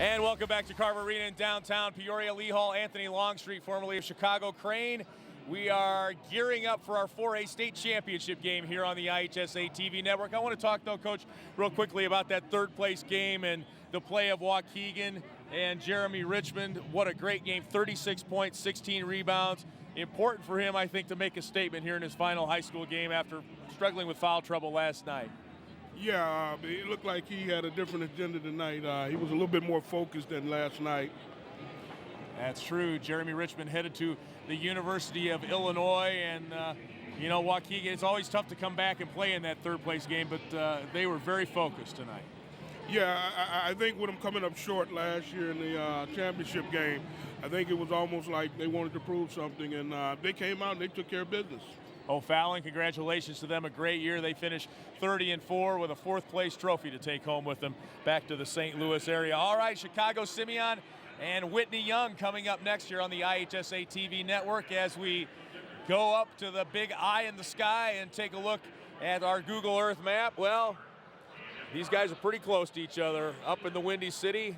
And welcome back to Carver Arena in downtown Peoria. Lee Hall, Anthony Longstreet, formerly of Chicago Crane. We are gearing up for our 4A state championship game here on the IHSA TV network. I want to talk, though, Coach, real quickly about that third place game and the play of Waukegan and Jeremy Richmond. What a great game, 36 points, 16 rebounds. Important for him, I think, to make a statement here in his final high school game after struggling with foul trouble last night. Yeah, it looked like he had a different agenda tonight. He was a little bit more focused than last night. That's true. Jeremy Richmond headed to the University of Illinois, and you know, Waukegan, it's always tough to come back and play in that third place game, but they were very focused tonight. Yeah, I think with them coming up short last year in the championship game, I think it was almost like they wanted to prove something, and they came out and they took care of business. O'Fallon, congratulations to them. A great year. They finished 30-4 with a fourth-place trophy to take home with them back to the St. Louis area. All right, Chicago, Simeon, and Whitney Young coming up next year on the IHSA TV network as we go up to the big eye in the sky and take a look at our Google Earth map. Well, these guys are pretty close to each other up in the Windy City.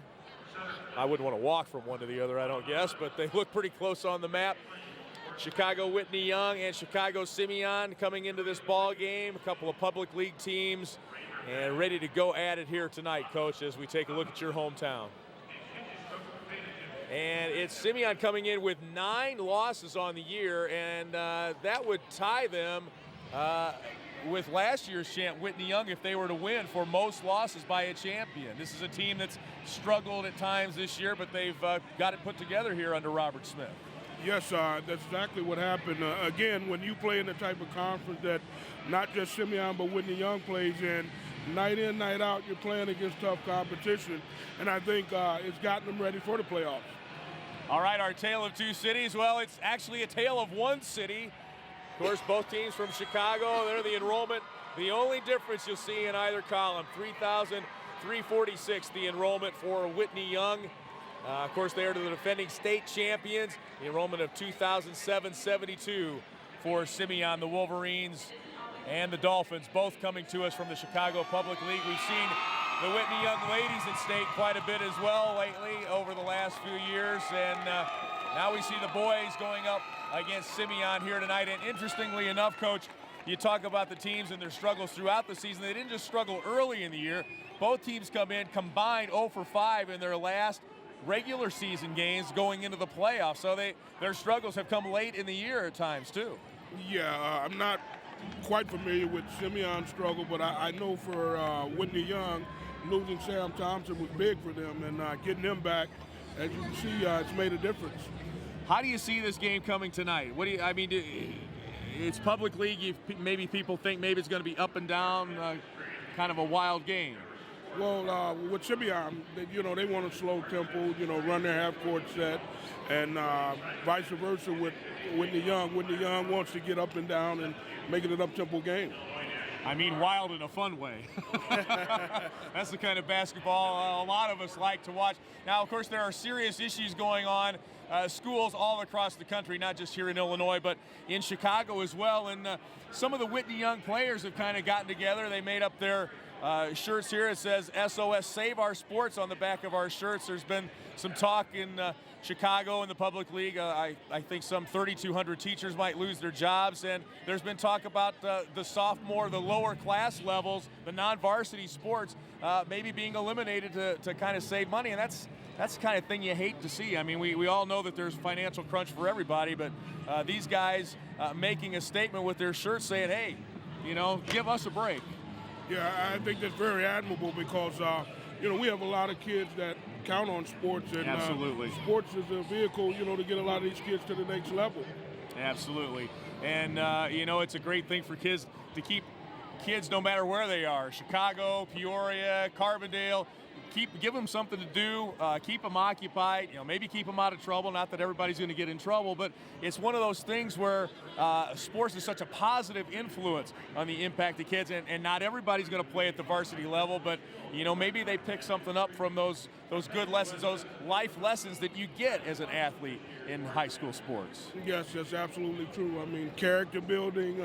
I wouldn't want to walk from one to the other, I don't guess, but they look pretty close on the map. Chicago Whitney Young and Chicago Simeon coming into this ball game. A couple of public league teams and ready to go at it here tonight, Coach, as we take a look at your hometown. And it's Simeon coming in with 9 losses on the year, and that would tie them with last year's champ, Whitney Young, if they were to win for most losses by a champion. This is a team that's struggled at times this year, but they've got it put together here under Robert Smith. Yes, that's exactly what happened. Again, when you play in the type of conference that not just Simeon but Whitney Young plays in, night out, you're playing against tough competition, and I think it's gotten them ready for the playoffs. All right, our tale of two cities. Well, it's actually a tale of one city. Of course, both teams from Chicago. They're the enrollment. The only difference you'll see in either column, 3,346, the enrollment for Whitney Young. Of course, they are the defending state champions. The enrollment of 2,772 for Simeon, the Wolverines, and the Dolphins, both coming to us from the Chicago Public League. We've seen the Whitney Young ladies at state quite a bit as well lately over the last few years, and now we see the boys going up against Simeon here tonight. And interestingly enough, Coach, you talk about the teams and their struggles throughout the season. They didn't just struggle early in the year. Both teams come in combined 0 for 5 in their last regular season games going into the playoffs. So their struggles have come late in the year at times too. Yeah, I'm not quite familiar with Simeon's struggle, but I know for Whitney Young, losing Sam Thompson was big for them, and getting them back, as you can see, it's made a difference. How do you see this game coming tonight? What do you, I mean, it's public league. Maybe people think maybe it's going to be up and down, kind of a wild game. Well, with Simeon, they want a slow tempo, run their half-court set, and vice versa with Whitney Young. Whitney Young wants to get up and down and make it an up-tempo game. I mean, wild in a fun way. That's the kind of basketball a lot of us like to watch. Now, of course, there are serious issues going on. Schools all across the country, not just here in Illinois, but in Chicago as well. And some of the Whitney Young players have kind of gotten together. They made up their shirts here. It says SOS, Save Our Sports on the back of our shirts. There's been some talk in Chicago in the public league. I think some 3,200 teachers might lose their jobs, and there's been talk about the sophomore, the lower class levels, the non-varsity sports maybe being eliminated to kind of save money, and that's the kind of thing you hate to see. I mean, we all know that there's financial crunch for everybody, but these guys making a statement with their shirts saying, hey, give us a break. Yeah, I think that's very admirable because, we have a lot of kids that count on sports. And absolutely. Sports is a vehicle, to get a lot of these kids to the next level. Absolutely. And, it's a great thing for kids to keep kids no matter where they are. Chicago, Peoria, Carbondale. Give them something to do, keep them occupied, maybe keep them out of trouble. Not that everybody's going to get in trouble, but it's one of those things where sports is such a positive influence on the impact of kids, and not everybody's going to play at the varsity level, but maybe they pick something up from those good lessons, those life lessons that you get as an athlete in high school sports. Yes, that's absolutely true. I mean, character building,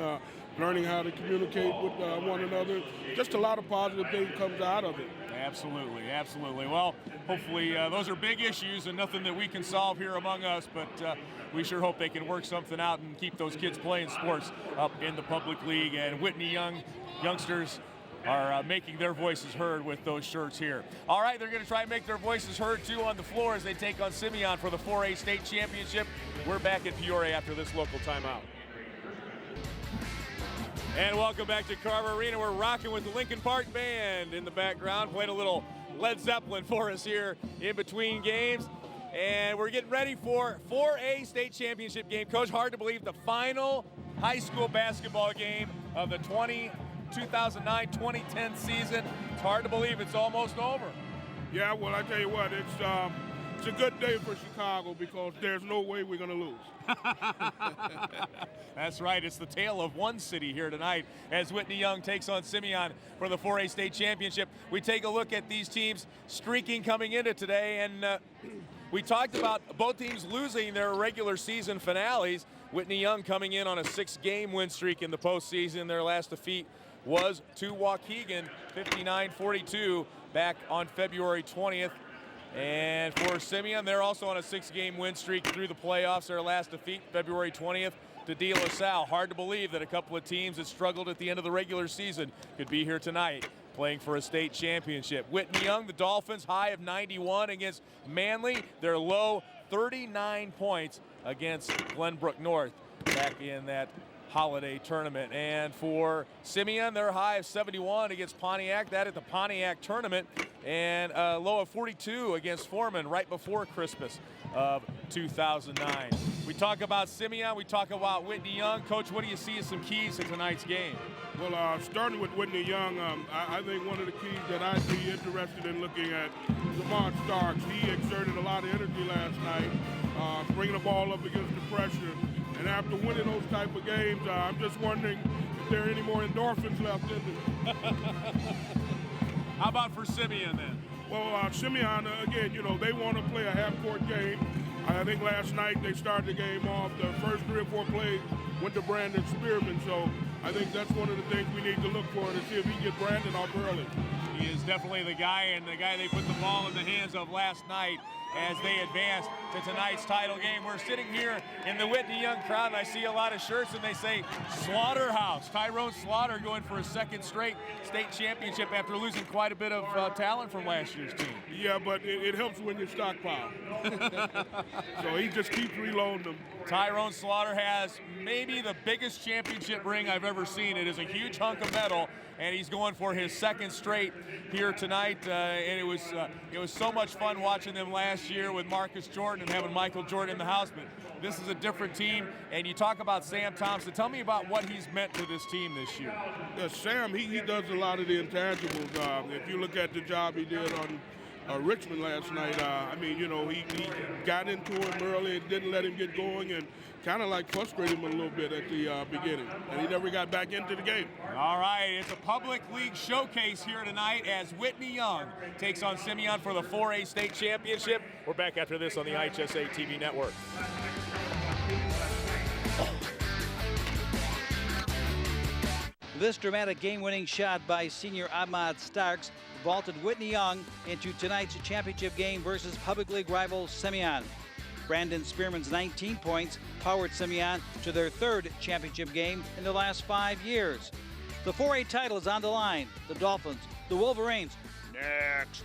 learning how to communicate with one another, just a lot of positive things comes out of it. Absolutely, absolutely. Well, hopefully those are big issues and nothing that we can solve here among us, but we sure hope they can work something out and keep those kids playing sports up in the public league. And Whitney Young youngsters are making their voices heard with those shirts here. All right, they're going to try and make their voices heard too on the floor as they take on Simeon for the 4A state championship. We're back in Peoria after this local timeout. And welcome back to Carver Arena. We're rocking with the Lincoln Park Band in the background, playing a little Led Zeppelin for us here in between games. And we're getting ready for 4A state championship game. Coach, hard to believe the final high school basketball game of the 2009-2010 season. It's hard to believe it's almost over. Yeah, well, I tell you what, it's a good day for Chicago because there's no way we're going to lose. That's right. It's the tale of one city here tonight as Whitney Young takes on Simeon for the 4A state championship. We take a look at these teams streaking coming into today, and we talked about both teams losing their regular season finales. Whitney Young coming in on a 6-game win streak in the postseason. Their last defeat was to Waukegan, 59-42, back on February 20th. And for Simeon, they're also on a 6-game win streak through the playoffs. Their last defeat, February 20th, to De La Salle. Hard to believe that a couple of teams that struggled at the end of the regular season could be here tonight playing for a state championship. Whitney Young, the Dolphins, high of 91 against Manly. Their low, 39 points against Glenbrook North back in that holiday tournament. And for Simeon, their high of 71 against Pontiac, that at the Pontiac tournament, and a low of 42 against Foreman right before Christmas of 2009. We talk about Simeon, we talk about Whitney Young. Coach, what do you see as some keys to tonight's game? Well, starting with Whitney Young, I think one of the keys that I'd be interested in looking at Lamont Starks. He exerted a lot of energy last night, bringing the ball up against the pressure. And after winning those type of games, I'm just wondering if there are any more endorphins left in them. How about for Simeon then? Well, Simeon, again, they want to play a half-court game. I think last night they started the game off. The first 3 or 4 plays went to Brandon Spearman. So I think that's one of the things we need to look for to see if he can get Brandon off early. He is definitely the guy, and the guy they put the ball in the hands of last night as they advance to tonight's title game. We're sitting here in the Whitney Young crowd, and I see a lot of shirts, and they say Slaughterhouse. Tyrone Slaughter going for a 2nd straight state championship after losing quite a bit of talent from last year's team. Yeah, but it helps when you stockpile. So he just keeps reloading them. Tyrone Slaughter has maybe the biggest championship ring I've ever seen. It is a huge hunk of metal, and he's going for his 2nd straight here tonight. And it was so much fun watching them last year with Marcus Jordan and having Michael Jordan in the house. But this is a different team, and you talk about Sam Thompson. Tell me about what he's meant to this team this year. Yeah, Sam, he does a lot of the intangibles. If you look at the job he did on Richmond last night, he got into him early and didn't let him get going and kind of like frustrated him a little bit at the beginning. And he never got back into the game. All right, it's a public league showcase here tonight as Whitney Young takes on Simeon for the 4A state championship. We're back after this on the IHSA TV network. This dramatic game-winning shot by senior Ahmad Starks vaulted Whitney Young into tonight's championship game versus public league rival Simeon. Brandon Spearman's 19 points powered Simeon to their 3rd championship game in the last 5 years. The 4A title is on the line. The Dolphins, the Wolverines, next.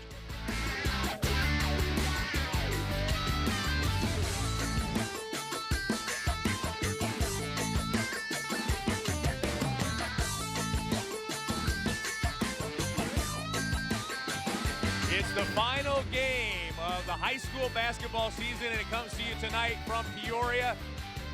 It's the final game of the high school basketball season, and it comes to you tonight from Peoria.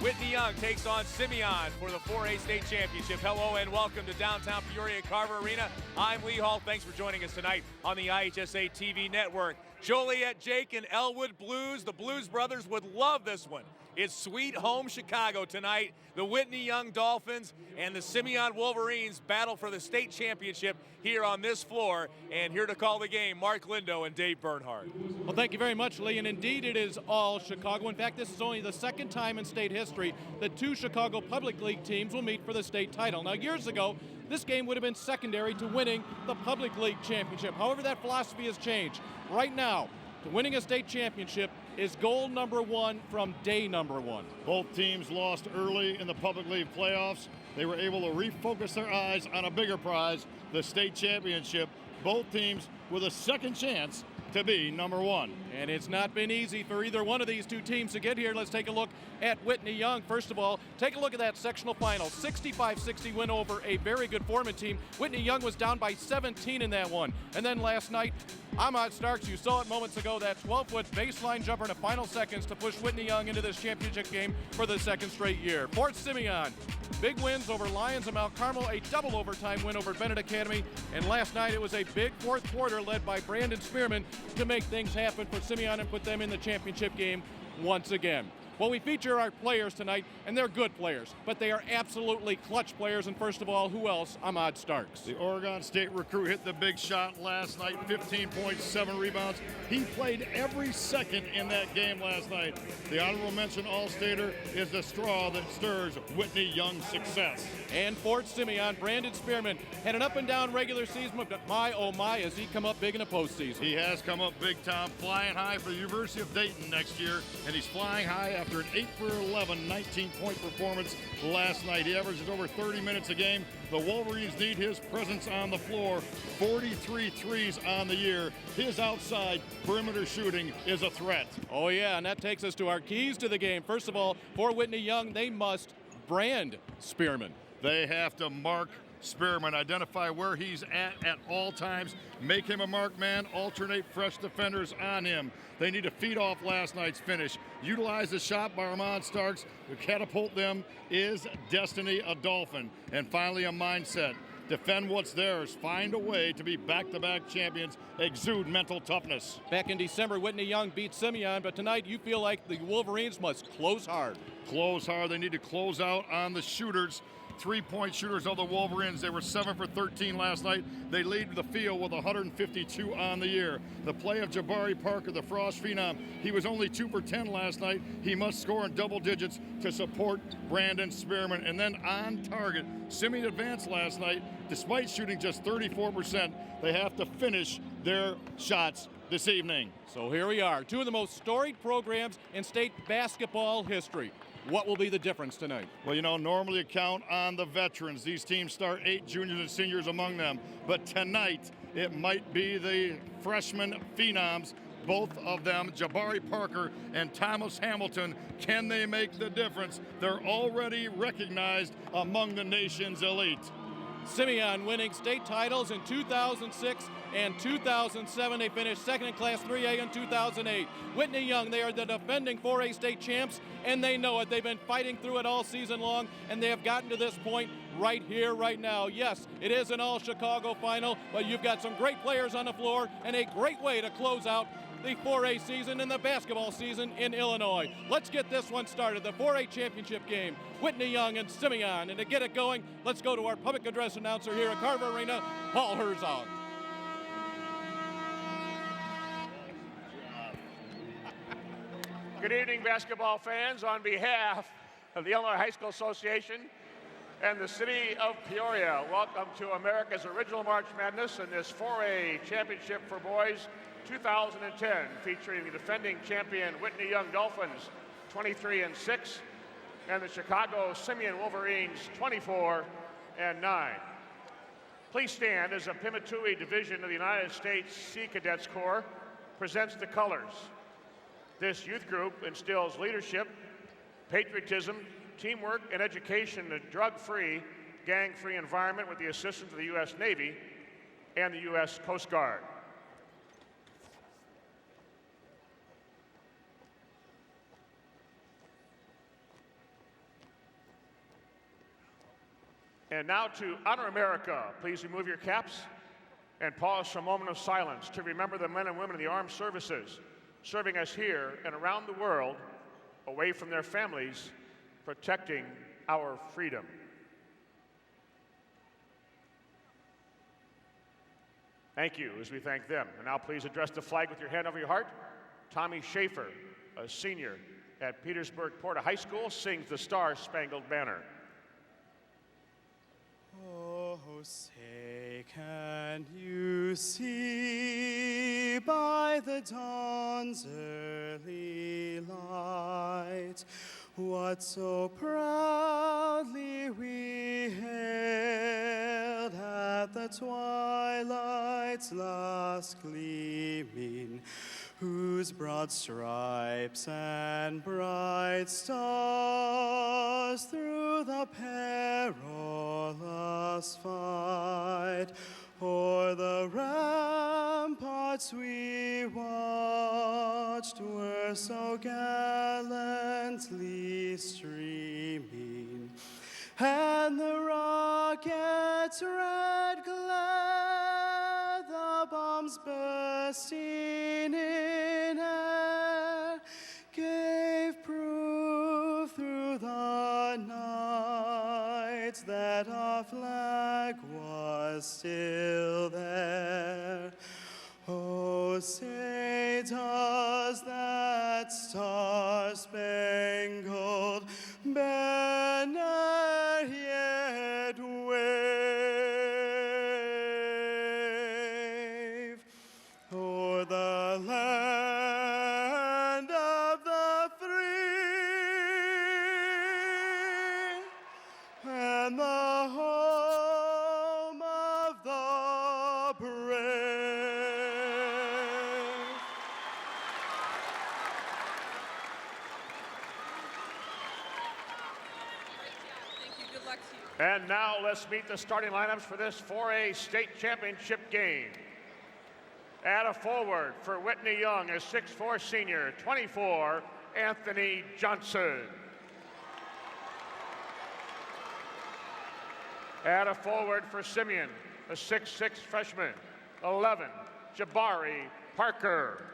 Whitney Young takes on Simeon for the 4A state championship. Hello and welcome to downtown Peoria at Carver Arena. I'm Lee Hall. Thanks for joining us tonight on the IHSA TV network. Joliet Jake and Elwood Blues. The Blues brothers would love this one. It's Sweet Home Chicago tonight. The Whitney Young Dolphins and the Simeon Wolverines battle for the state championship here on this floor. And here to call the game, Mark Lindo and Dave Bernhardt. Well, thank you very much, Lee. And indeed, it is all Chicago. In fact, this is only the 2nd time in state history that 2 Chicago Public League teams will meet for the state title. Now, years ago, this game would have been secondary to winning the Public League championship. However, that philosophy has changed. Right now, to winning a state championship is goal number one from day number one. Both teams lost early in the Public League playoffs. They were able to refocus their eyes on a bigger prize, the state championship. Both teams with a second chance to be number one. And it's not been easy for either one of these two teams to get here. Let's take a look at Whitney Young. First of all, take a look at that sectional final. 65-60 win over a very good Foreman team. Whitney Young was down by 17 in that one. And then last night, Ahmad Starks, you saw it moments ago, that 12-foot baseline jumper in the final seconds to push Whitney Young into this championship game for the second straight year. Fort Simeon, big wins over Lions and Mount Carmel, a double overtime win over Bennett Academy. And last night it was a big fourth quarter led by Brandon Spearman to make things happen for Simeon and put them in the championship game once again. Well, we feature our players tonight, and they're good players, but they are absolutely clutch players. And first of all, who else? Ahmad Starks. The Oregon State recruit hit the big shot last night, 15 points, 7 rebounds. He played every second in that game last night. The honorable mention All-Stater is the straw that stirs Whitney Young's success. And Fort Simeon, Brandon Spearman, had an up-and-down regular season, but my, oh my, has he come up big in the postseason. He has come up big, Tom, flying high for the University of Dayton next year, and he's flying high after an 8 for 11, 19-point performance last night. He averages over 30 minutes a game. The Wolverines need his presence on the floor. 43 threes on the year. His outside perimeter shooting is a threat. Oh yeah, and that takes us to our keys to the game. First of all, for Whitney Young, they must brand Spearman. They have to mark Spearman, identify where he's at all times, make him a mark man, alternate fresh defenders on him. They need to feed off last night's finish. Utilize the shot by Ahmad Starks to catapult them. Is destiny a Dolphin? And finally, a mindset. Defend what's theirs. Find a way to be back-to-back champions. Exude mental toughness. Back in December, Whitney Young beat Simeon, but tonight you feel like the Wolverines must close hard. Close hard. They need to close out on the shooters. 3-point shooters of the Wolverines. They were 7 for 13 last night. They lead the field with 152 on the year. The play of Jabari Parker, the Frost Phenom, he was only 2 for 10 last night. He must score in double digits to support Brandon Spearman. And then on target, Simeon advanced last night. Despite shooting just 34%, they have to finish their shots this evening. So here we are, two of the most storied programs in state basketball history. What will be the difference tonight? Well, you know, normally you count on the veterans. These teams start 8 juniors and seniors among them. But tonight, it might be the freshman phenoms, both of them, Jabari Parker and Thomas Hamilton. Can they make the difference? They're already recognized among the nation's elite. Simeon winning state titles in 2006 and 2007. They finished second in Class 3A in 2008. Whitney Young, they are the defending 4A state champs, and they know it. They've been fighting through it all season long, and they have gotten to this point right here, right now. Yes, it is an all-Chicago final, but you've got some great players on the floor and a great way to close out the 4A season and the basketball season in Illinois. Let's get this one started, the 4A championship game. Whitney Young and Simeon. And to get it going, let's go to our public address announcer here at Carver Arena, Paul Herzog. Good evening, basketball fans. On behalf of the Illinois High School Association and the city of Peoria, welcome to America's original March Madness and this 4A championship for boys 2010, featuring the defending champion Whitney Young Dolphins 23-6 and the Chicago Simeon Wolverines 24-9. Please stand as the Pimatui Division of the United States Sea Cadets Corps presents the colors. This youth group instills leadership, patriotism, teamwork, and education in a drug-free, gang-free environment with the assistance of the U.S. Navy and the U.S. Coast Guard. And now to honor America. Please remove your caps and pause for a moment of silence to remember the men and women of the armed services serving us here and around the world, away from their families, protecting our freedom. Thank you as we thank them. And now please address the flag with your hand over your heart. Tommy Schaefer, a senior at Petersburg Porta High School, sings the Star-Spangled Banner. Oh, Say, can you see by the dawn's early light what so proudly we hailed at the twilight's last gleaming, whose broad stripes and bright stars through the perilous fight o'er the ramparts we watched were so gallantly streaming, and the rocket's red glare, the bombs bursting in air, gave proof through the night that our flag was still there. Oh, say does that star-spangled banner yet wave o'er the land of the free and the home of the brave? And now let's meet the starting lineups for this 4A state championship game. At a forward for Whitney Young, a 6'4" senior, 24, Anthony Johnson. At a forward for Simeon, a 6'6" freshman, 11, Jabari Parker.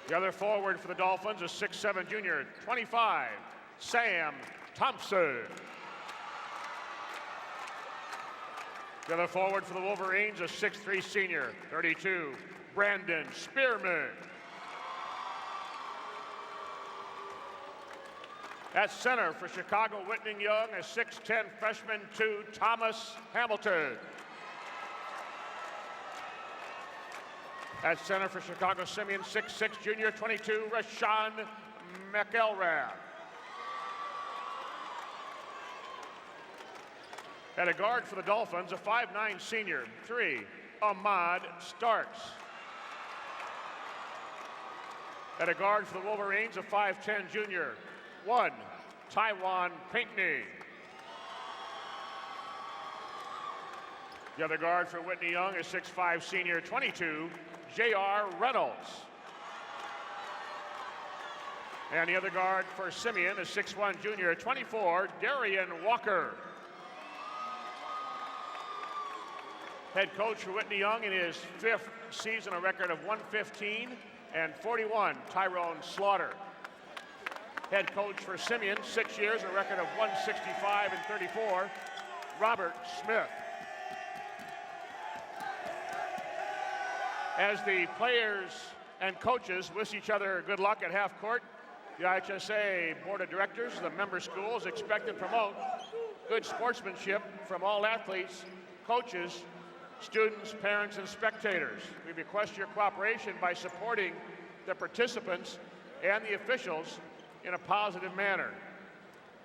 The other forward for the Dolphins, a 6'7" junior, 25, Sam Thompson. The other forward for the Wolverines, a 6'3" senior, 32, Brandon Spearman. At center for Chicago, Whitney Young, a 6'10" freshman, 2, Thomas Hamilton. At center for Chicago, Simeon, 6'6" junior, 22, Rashawn McElrath. At a guard for the Dolphins, a 5'9" senior, 3, Ahmad Starks. At a guard for the Wolverines, a 5'10" junior, 1, Taiwan Pinckney. The other guard for Whitney Young, a 6'5" senior, 22, J.R. Reynolds. And the other guard for Simeon, a 6'1" junior, 24, Darian Walker. Head coach for Whitney Young in his 5th season, a record of 115 and 41, Tyrone Slaughter. Head coach for Simeon, 6 years, a record of 165 and 34, Robert Smith. As the players and coaches wish each other good luck at half court, the IHSA Board of Directors, the member schools, expect to promote good sportsmanship from all athletes, coaches, students, parents, and spectators. We request your cooperation by supporting the participants and the officials in a positive manner.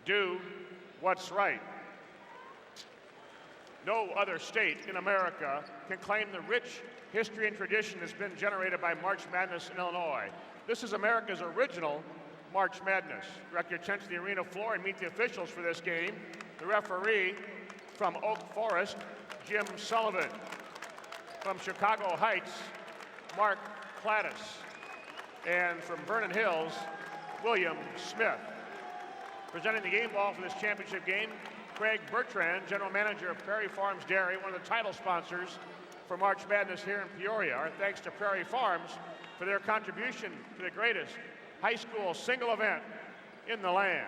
Do what's right. No other state in America can claim the rich history and tradition that's been generated by March Madness in Illinois. This is America's original March Madness. Direct your attention to the arena floor and meet the officials for this game. The referee from Oak Forest, Jim Sullivan. From Chicago Heights, Mark Cladis. And from Vernon Hills, William Smith. Presenting the game ball for this championship game, Craig Bertrand, General Manager of Prairie Farms Dairy, one of the title sponsors for March Madness here in Peoria. Our thanks to Prairie Farms for their contribution to the greatest high school single event in the land.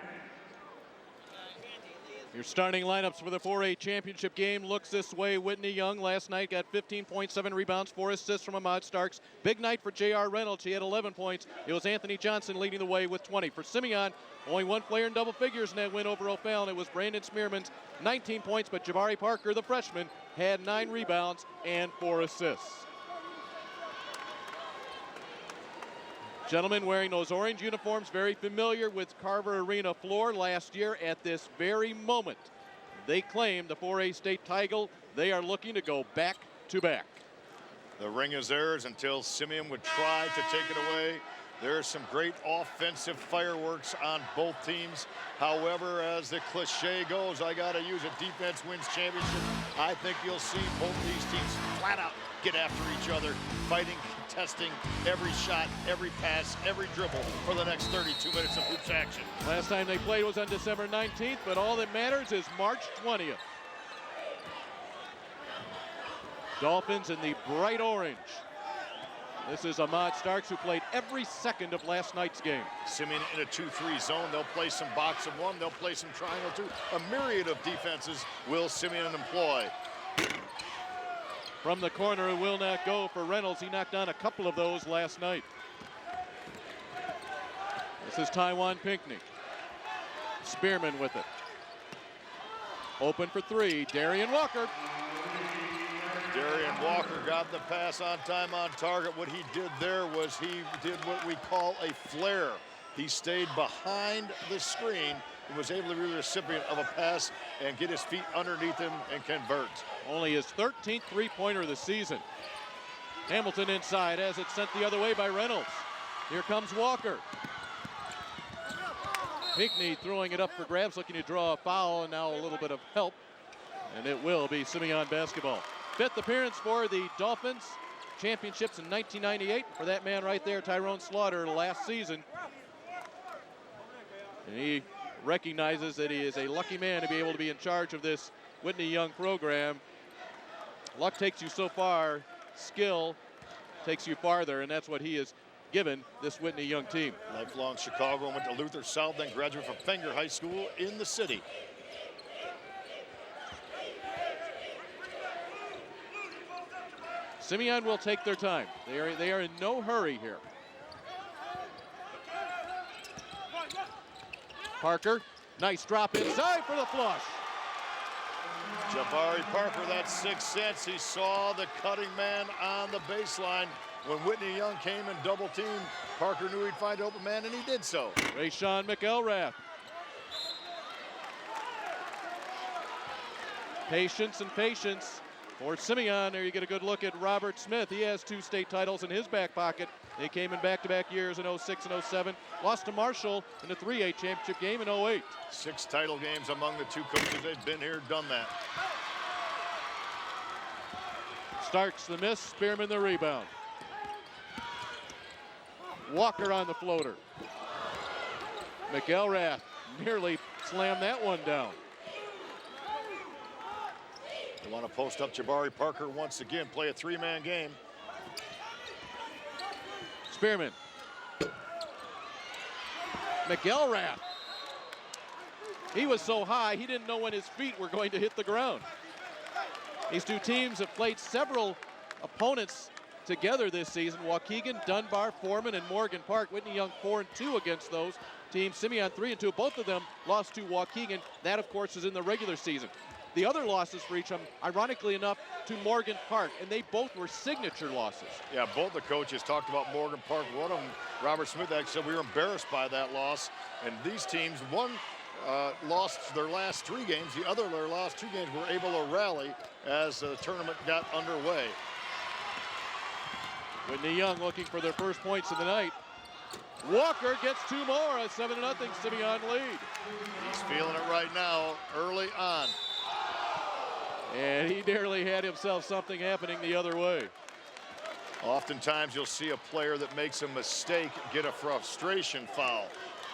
Your starting lineups for the 4A championship game looks this way. Whitney Young last night got 15.7 rebounds, 4 assists from Ahmad Starks. Big night for J.R. Reynolds. He had 11 points. It was Anthony Johnson leading the way with 20. For Simeon, only one player in double figures in that win over O'Fallon. It was Brandon Spearman's 19 points, but Jabari Parker, the freshman, had 9 rebounds and 4 assists. Gentlemen wearing those orange uniforms, very familiar with Carver Arena floor last year at this very moment. They claim the 4A state title. They are looking to go back to back. The ring is theirs until Simeon would try to take it away. There's some great offensive fireworks on both teams. However, as the cliche goes, I got to use it, defense wins championship. I think you'll see both these teams flat out get after each other, fighting, contesting every shot, every pass, every dribble for the next 32 minutes of hoops action. Last time they played was on December 19th, but all that matters is March 20th. Dolphins in the bright orange. This is Ahmad Starks, who played every second of last night's game. Simeon in a 2-3 zone. They'll play some box of one. They'll play some triangle two. A myriad of defenses will Simeon employ. From the corner, it will not go for Reynolds. He knocked down a couple of those last night. This is Taiwan Pinckney. Spearman with it. Open for 3, Darian Walker. Darian Walker got the pass on time, on target. What he did there was he did what we call a flare. He stayed behind the screen and was able to be the recipient of a pass and get his feet underneath him and convert. Only his 13th three-pointer of the season. Hamilton inside as it's sent the other way by Reynolds. Here comes Walker. Pinckney throwing it up for grabs, looking to draw a foul, and now a little bit of help. And it will be Simeon basketball. 5th appearance for the Dolphins. Championships in 1998. For that man right there, Tyrone Slaughter, last season. And he recognizes that he is a lucky man to be able to be in charge of this Whitney Young program. Luck takes you so far, skill takes you farther, and that's what he has given this Whitney Young team. Lifelong Chicago, went to Luther South, then graduate from Fenger High School in the city. Simeon will take their time. They are in no hurry here. Parker, nice drop inside for the flush. Jabari Parker, that 6th sense. He saw the cutting man on the baseline. When Whitney Young came and double teamed, Parker knew he'd find open man, and he did so. Rayshawn McElrath. Patience and patience for Simeon. There you get a good look at Robert Smith. He has 2 state titles in his back pocket. They came in back-to-back years in 06 and 07. Lost to Marshall in the 3A championship game in 08. 6 title games among the 2 coaches. They've been here, done that. Starks the miss, Spearman the rebound. Walker on the floater. McElrath nearly slammed that one down. They want to post up Jabari Parker once again, play a 3-man game. Spearman. McElrath. He was so high, he didn't know when his feet were going to hit the ground. These 2 teams have played several opponents together this season. Waukegan, Dunbar, Foreman, and Morgan Park. Whitney Young 4-2 against those teams. Simeon 3-2. Both of them lost to Waukegan. That, of course, is in the regular season. The other losses for each of them, ironically enough, to Morgan Park, and they both were signature losses. Yeah, both the coaches talked about Morgan Park. One of them, Robert Smith, actually said we were embarrassed by that loss. And these teams, one lost their last 3 games. The other, their last 2 games, were able to rally as the tournament got underway. Whitney Young looking for their first points of the night. Walker gets 2 more, a 7-0 Simeon lead. He's feeling it right now, early on. And he nearly had himself something happening the other way. Oftentimes you'll see a player that makes a mistake get a frustration foul.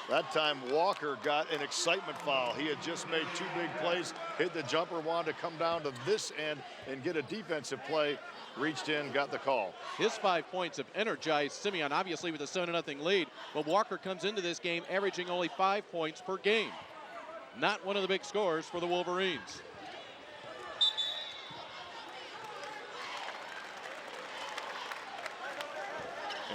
That time Walker got an excitement foul. He had just made 2 big plays, hit the jumper, wanted to come down to this end and get a defensive play, reached in, got the call. His 5 points have energized Simeon, obviously with a 7-0 lead, but Walker comes into this game averaging only 5 points per game. Not one of the big scores for the Wolverines.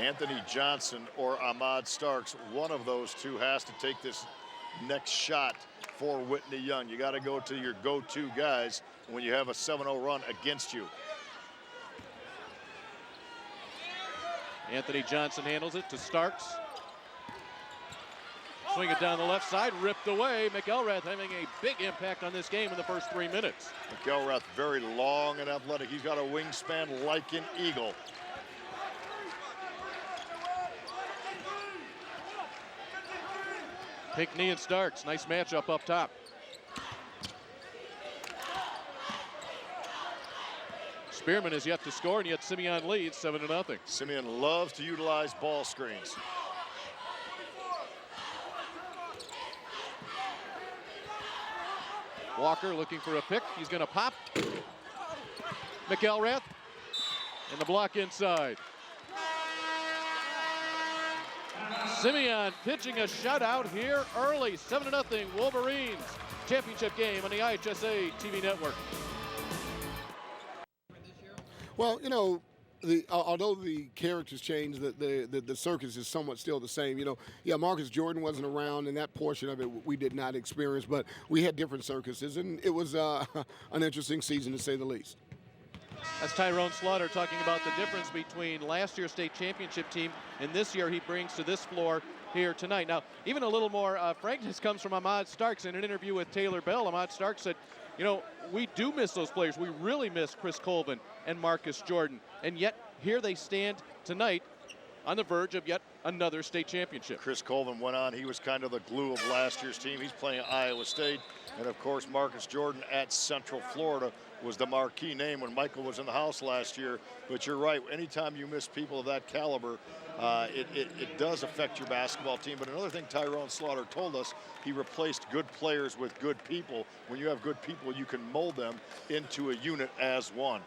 Anthony Johnson or Ahmad Starks, one of those two has to take this next shot for Whitney Young. You got to go to your go-to guys when you have a 7-0 run against you. Anthony Johnson handles it to Starks. Swing it down the left side, ripped away. McElrath having a big impact on this game in the first 3 minutes. McElrath very long and athletic. He's got a wingspan like an eagle. Pinckney and Starks, nice matchup up top. Spearman is yet to score, and yet Simeon leads 7-0. Simeon loves to utilize ball screens. Walker looking for a pick. He's going to pop. McElrath, and the block inside. Simeon pitching a shutout here early. 7-0 Wolverines. Championship game on the IHSA TV network. Well, you know, although the characters changed, the circus is somewhat still the same. You know, yeah, Marcus Jordan wasn't around, and that portion of it we did not experience, but we had different circuses, and it was an interesting season to say the least. That's Tyrone Slaughter talking about the difference between last year's state championship team and this year he brings to this floor here tonight. Now, even a little more frankness comes from Ahmad Starks. In an interview with Taylor Bell, Ahmad Starks said, you know, we do miss those players. We really miss Chris Colvin and Marcus Jordan. And yet, here they stand tonight on the verge of yet another state championship. Chris Colvin went on. He was kind of the glue of last year's team. He's playing at Iowa State. And, of course, Marcus Jordan at Central Florida was the marquee name when Michael was in the house last year. But you're right. Anytime you miss people of that caliber, it does affect your basketball team. But another thing Tyrone Slaughter told us, he replaced good players with good people. When you have good people, you can mold them into a unit as one.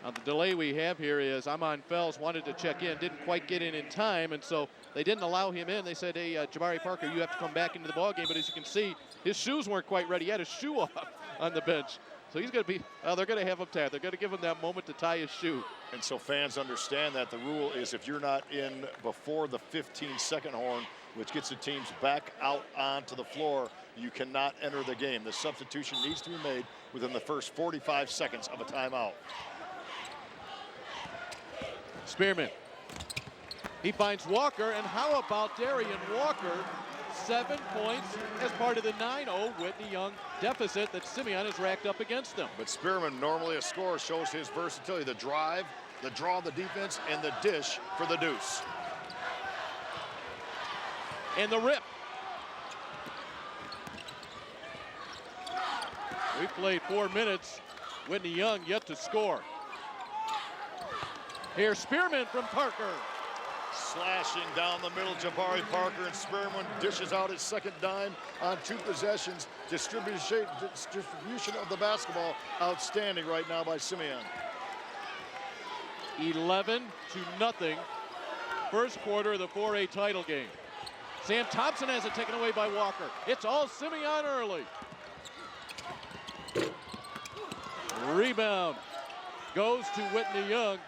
Now the delay we have here is Amon Fells wanted to check in, didn't quite get in time, and so they didn't allow him in. They said, hey, Jabari Parker, you have to come back into the ballgame. But as you can see, his shoes weren't quite ready. He had his shoe off on the bench. So he's going to be, they're going to have him tied. They're going to give him that moment to tie his shoe. And so fans understand that the rule is if you're not in before the 15-second horn, which gets the teams back out onto the floor, you cannot enter the game. The substitution needs to be made within the first 45 seconds of a timeout. Spearman. He finds Walker, and how about Darian Walker? 7 points as part of the 9-0 Whitney Young deficit that Simeon has racked up against them. But Spearman, normally a scorer, shows his versatility. The drive, the draw of the defense, and the dish for the deuce. And the rip. We played 4 minutes. Whitney Young yet to score. Here's Spearman from Parker. Slashing down the middle, Jabari Parker, and Spearman dishes out his second dime on 2 possessions. Distribution of the basketball outstanding right now by Simeon. 11-0. First quarter of the 4A title game. Sam Thompson has it taken away by Walker. It's all Simeon early. Rebound goes to Whitney Young.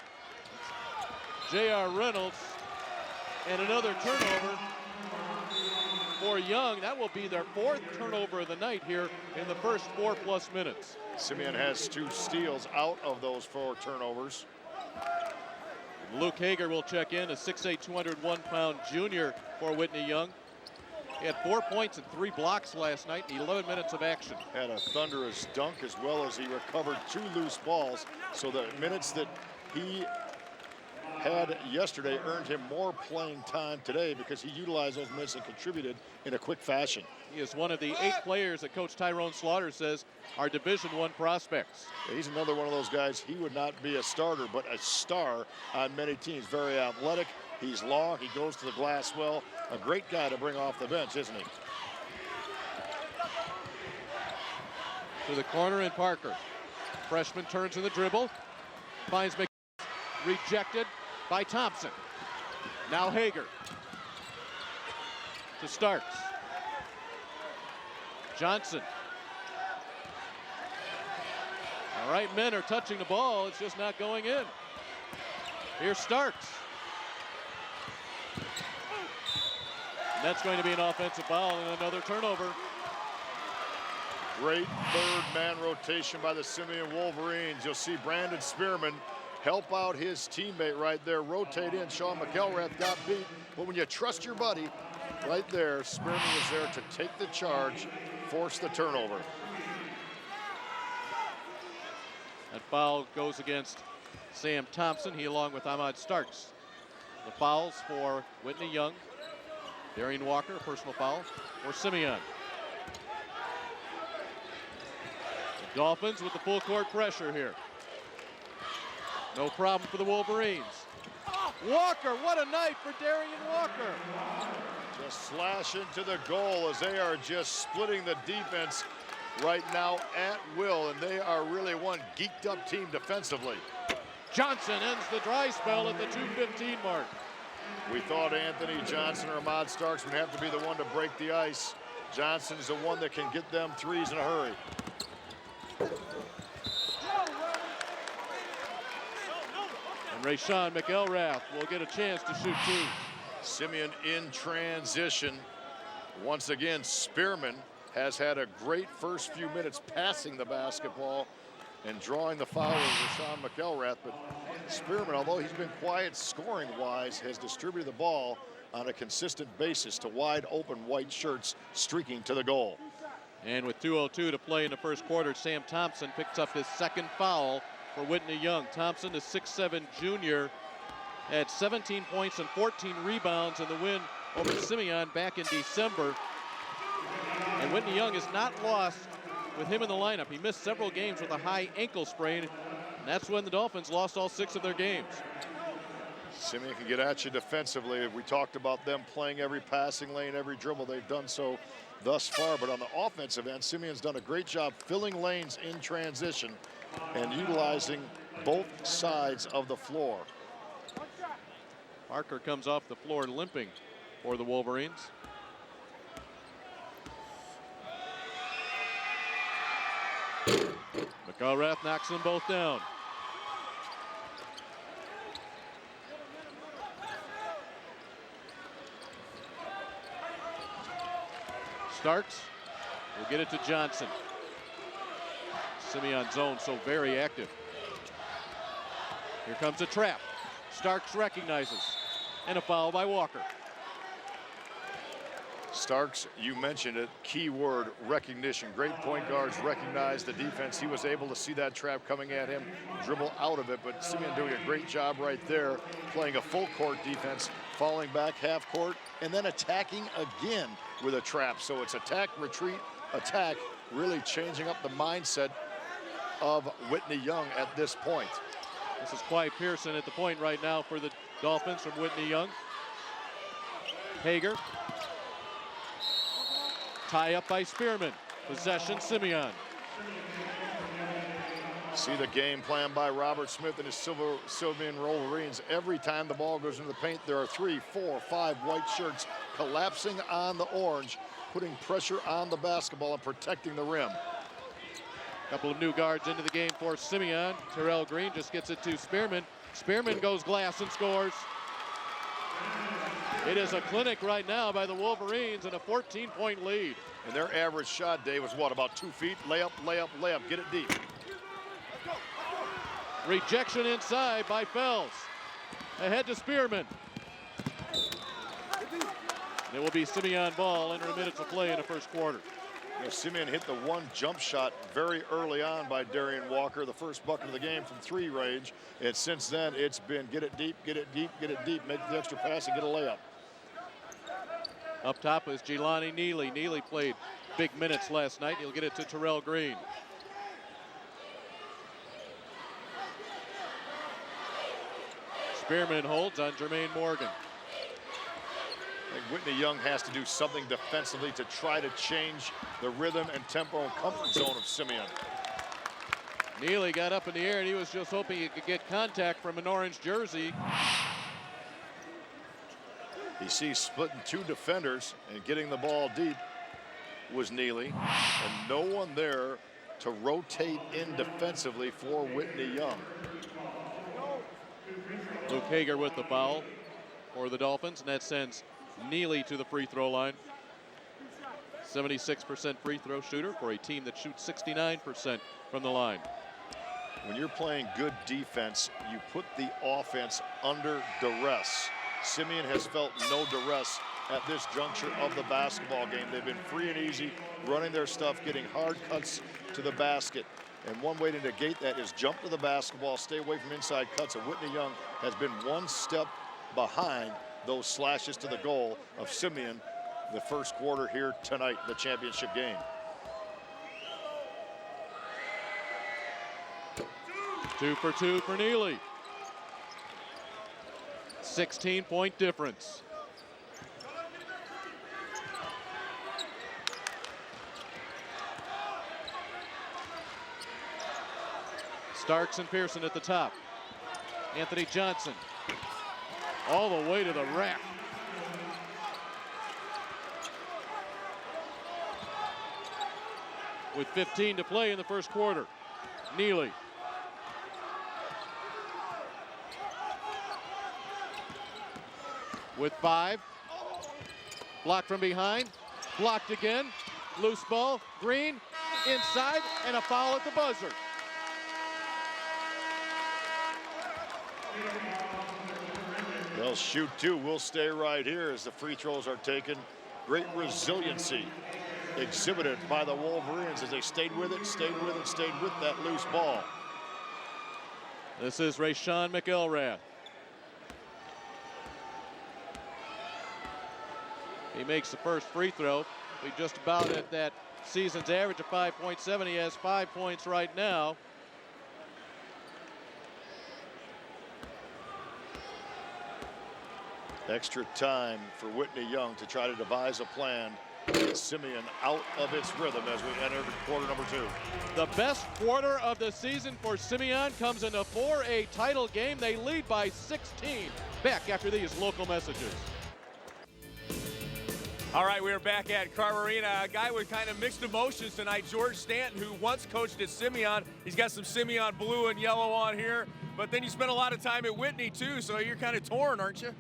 J.R. Reynolds. And another turnover for Young. That will be their 4th turnover of the night here in the first 4+ minutes. Simeon has 2 steals out of those 4 turnovers. Luke Hager will check in, a 6'8", 201-pound junior for Whitney Young. He had 4 points and 3 blocks last night, 11 minutes of action. Had a thunderous dunk as well as he recovered 2 loose balls. So the minutes that he had yesterday earned him more playing time today because he utilized those minutes and contributed in a quick fashion. He is one of the 8 players that Coach Tyrone Slaughter says are Division I prospects. Yeah, he's another one of those guys. He would not be a starter, but a star on many teams. Very athletic. He's long. He goes to the glass well. A great guy to bring off the bench, isn't he? To the corner and Parker. Freshman turns in the dribble. Finds McKinney. Rejected by Thompson. Now Hager to Starks. Johnson. All right, men are touching the ball. It's just not going in. Here's Starks. And that's going to be an offensive foul and another turnover. Great third man rotation by the Simeon Wolverines. You'll see Brandon Spearman help out his teammate right there, rotate in. Sean McElrath got beat, but when you trust your buddy right there, Spearman was there to take the charge, force the turnover. That foul goes against Sam Thompson, he along with Ahmad Starks. The fouls for Whitney Young, Darian Walker, personal foul for Simeon. The Dolphins with the full court pressure here. No problem for the Wolverines. Walker, what a night for Darian Walker. Just slash into the goal as they are just splitting the defense right now at will, and they are really one geeked up team defensively. Johnson ends the dry spell at the 2:15 mark. We thought Anthony Johnson or Ahmad Starks would have to be the one to break the ice. Johnson is the one that can get them threes in a hurry. And Rayshawn McElrath will get a chance to shoot two. Simeon in transition. Once again, Spearman has had a great first few minutes passing the basketball and drawing the foul with Rayshawn McElrath, but Spearman, although he's been quiet scoring-wise, has distributed the ball on a consistent basis to wide open white shirts streaking to the goal. And with 2:02 to play in the first quarter, Sam Thompson picks up his second foul for Whitney Young. Thompson, the 6'7" junior, had 17 points and 14 rebounds in the win over Simeon back in December. And Whitney Young is not lost with him in the lineup. He missed several games with a high ankle sprain, and that's when the Dolphins lost all 6 of their games. Simeon can get at you defensively. We talked about them playing every passing lane, every dribble. They've done so thus far, but on the offensive end, Simeon's done a great job filling lanes in transition and utilizing both sides of the floor. Parker comes off the floor limping for the Wolverines. McElrath knocks them both down. Starks will get it to Johnson. Simeon zone so very active. Here comes a trap. Starks recognizes, and a foul by Walker. Starks, you mentioned it, key word, recognition. Great point guards recognize the defense. He was able to see that trap coming at him, dribble out of it, but Simeon doing a great job right there, playing a full court defense, falling back half court, and then attacking again with a trap. So it's attack, retreat, attack, really changing up the mindset of Whitney Young at this point. This is Quye Pearson at the point right now for the Dolphins from Whitney Young. Hager. Tie up by Spearman. Possession, Simeon. See the game plan by Robert Smith and his Simeon Wolverines. Every time the ball goes into the paint, there are 3, 4, 5 white shirts collapsing on the orange, putting pressure on the basketball and protecting the rim. Couple of new guards into the game for Simeon. Terrell Green just gets it to Spearman. Spearman goes glass and scores. It is a clinic right now by the Wolverines and a 14-point lead. And their average shot day was what, about 2 feet? Layup, layup, layup, get it deep. Rejection inside by Fells. Ahead to Spearman. It will be Simeon ball under a minute to play in the first quarter. You know, Simeon hit the one jump shot very early on by Darian Walker, the first bucket of the game from 3 range. And since then, it's been get it deep, get it deep, get it deep, make the extra pass and get a layup. Up top is Jelani Neely. Neely played big minutes last night. He'll get it to Terrell Green. Spearman holds on Jermaine Morgan. I think Whitney Young has to do something defensively to try to change the rhythm and tempo and comfort zone of Simeon. Neely got up in the air and he was just hoping he could get contact from an orange jersey. He sees splitting 2 defenders and getting the ball deep. was Neely, and no one there to rotate in defensively for Whitney Young. Luke Hager with the foul for the Dolphins, and that sends Neely to the free throw line. 76% free throw shooter for a team that shoots 69% from the line. When you're playing good defense, you put the offense under duress. Simeon has felt no duress at this juncture of the basketball game. They've been free and easy, running their stuff, getting hard cuts to the basket. And one way to negate that is jump to the basketball, stay away from inside cuts. And Whitney Young has been one step behind those slashes to the goal of Simeon the first quarter here tonight, the championship game. Two for two for Neely. 16-point difference. Starks and Pearson at the top. Anthony Johnson all the way to the rack. With 15 to play in the first quarter. Neely. With 5. Blocked from behind. Blocked again. Loose ball. Green inside, and a foul at the buzzer. They'll shoot two. We'll stay right here as the free throws are taken. Great resiliency exhibited by the Wolverines as they stayed with it, stayed with that loose ball. This is Rayshawn McElrath. He makes the first free throw. We're just about at that season's average of 5.7. He has 5 points right now. Extra time for Whitney Young to try to devise a plan to get Simeon out of its rhythm as we enter quarter number 2. The best quarter of the season for Simeon comes in a 4A title game. They lead by 16. Back after these local messages. All right, we are back at Carver Arena. A guy with kind of mixed emotions tonight, George Stanton, who once coached at Simeon. He's got some Simeon blue and yellow on here, but then you spent a lot of time at Whitney too, so you're kind of torn, aren't you?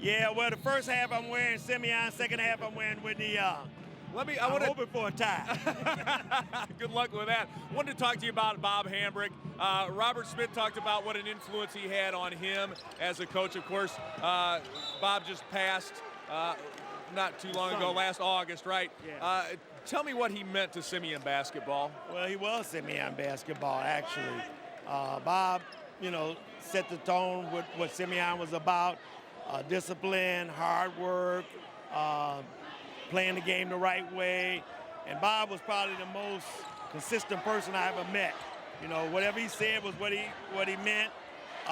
Yeah, well, the first half I'm wearing Simeon, second half I'm wearing Whitney Young. I'm hoping for a tie. Good luck with that. Wanted to talk to you about Bob Hambrick. Robert Smith talked about what an influence he had on him as a coach. Of course, Bob just passed not too long ago, last August, right? Yeah. Tell me what he meant to Simeon basketball. Well, he was Simeon basketball, actually. Bob, set the tone with what Simeon was about. Discipline, hard work, playing the game the right way. And Bob was probably the most consistent person I ever met. Whatever he said was what he meant.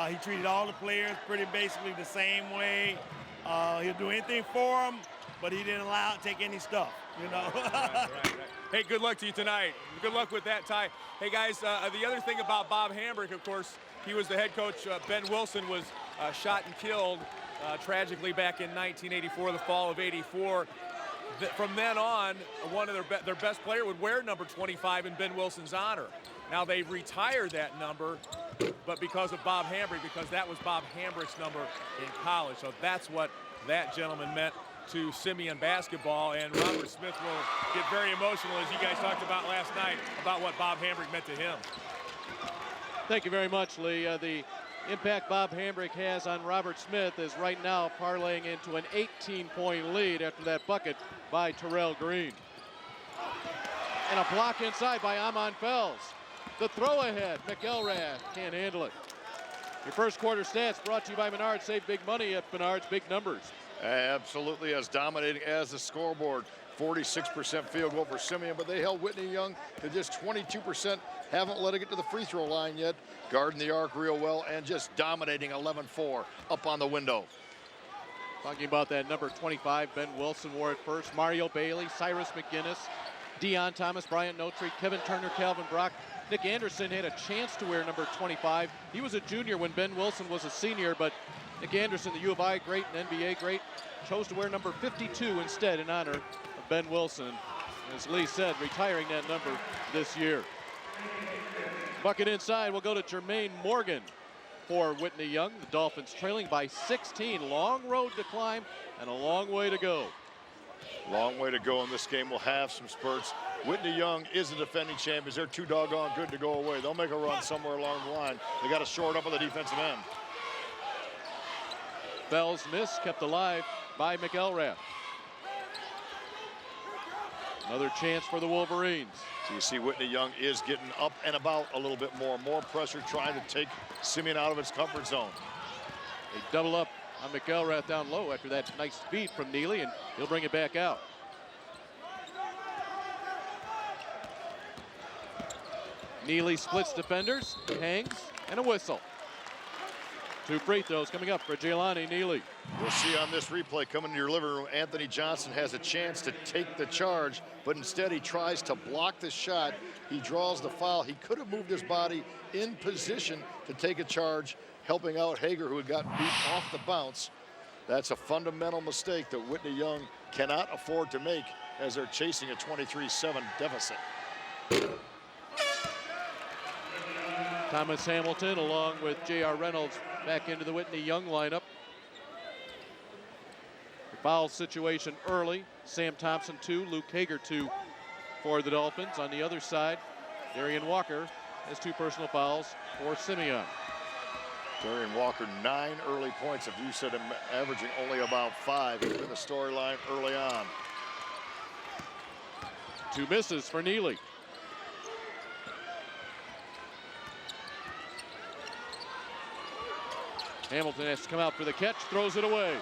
He treated all the players pretty basically the same way. He'll do anything for them, but he didn't take any stuff, Right. Hey, good luck to you tonight. Good luck with that tie. Hey, guys, the other thing about Bob Hambrick, of course, he was the head coach. Ben Wilson was shot and killed tragically back in 1984, the fall of '84. From then on, one of their best player would wear number 25 in Ben Wilson's honor. Now they've retired that number, but because of Bob Hambrick, because that was Bob Hambrick's number in college. So that's what that gentleman meant to Simeon basketball. And Robert Smith will get very emotional, as you guys talked about last night, about what Bob Hambrick meant to him. Thank you very much, Lee. The impact Bob Hambrick has on Robert Smith is right now parlaying into an 18-point lead after that bucket by Terrell Green. And a block inside by Amon Fells. The throw ahead, McElrath can't handle it. Your first quarter stats brought to you by Menards. Save big money at Menards, big numbers. Absolutely as dominating as the scoreboard. 46% field goal for Simeon, but they held Whitney Young to just 22%. Haven't let it get to the free throw line yet. Guarding the arc real well and just dominating 11-4 up on the window. Talking about that number 25, Ben Wilson wore it first. Mario Bailey, Cyrus McGinnis, Deion Thomas, Bryant Notary, Kevin Turner, Calvin Brock. Nick Anderson had a chance to wear number 25. He was a junior when Ben Wilson was a senior, but Nick Anderson, the U of I great and NBA great, chose to wear number 52 instead in honor of Ben Wilson. As Lee said, retiring that number this year. Bucket inside will go to Jermaine Morgan for Whitney Young. The Dolphins trailing by 16. Long road to climb and a long way to go. Long way to go in this game. We'll have some spurts. Whitney Young is the defending champions. They're too doggone good to go away. They'll make a run somewhere along the line. They got to shore it up on the defensive end. Bell's miss kept alive by McElrath. Another chance for the Wolverines. So you see Whitney Young is getting up and about a little bit more. More pressure trying to take Simeon out of its comfort zone. They double up on McElrath down low after that nice feed from Neely, and he'll bring it back out. Neely splits defenders, hangs, and a whistle. 2 free throws coming up for Jelani Neely. You'll see on this replay coming to your living room, Anthony Johnson has a chance to take the charge, but instead he tries to block the shot. He draws the foul. He could have moved his body in position to take a charge, helping out Hager, who had gotten beat off the bounce. That's a fundamental mistake that Whitney Young cannot afford to make as they're chasing a 23-7 deficit. Thomas Hamilton along with J.R. Reynolds back into the Whitney Young lineup. Foul situation early. Sam Thompson 2, Luke Hager 2 for the Dolphins. On the other side, Darian Walker has 2 personal fouls for Simeon. Darian Walker 9 early points. If you said him averaging only about 5, he's been the storyline early on. 2 misses for Neely. Hamilton has to come out for the catch, throws it away.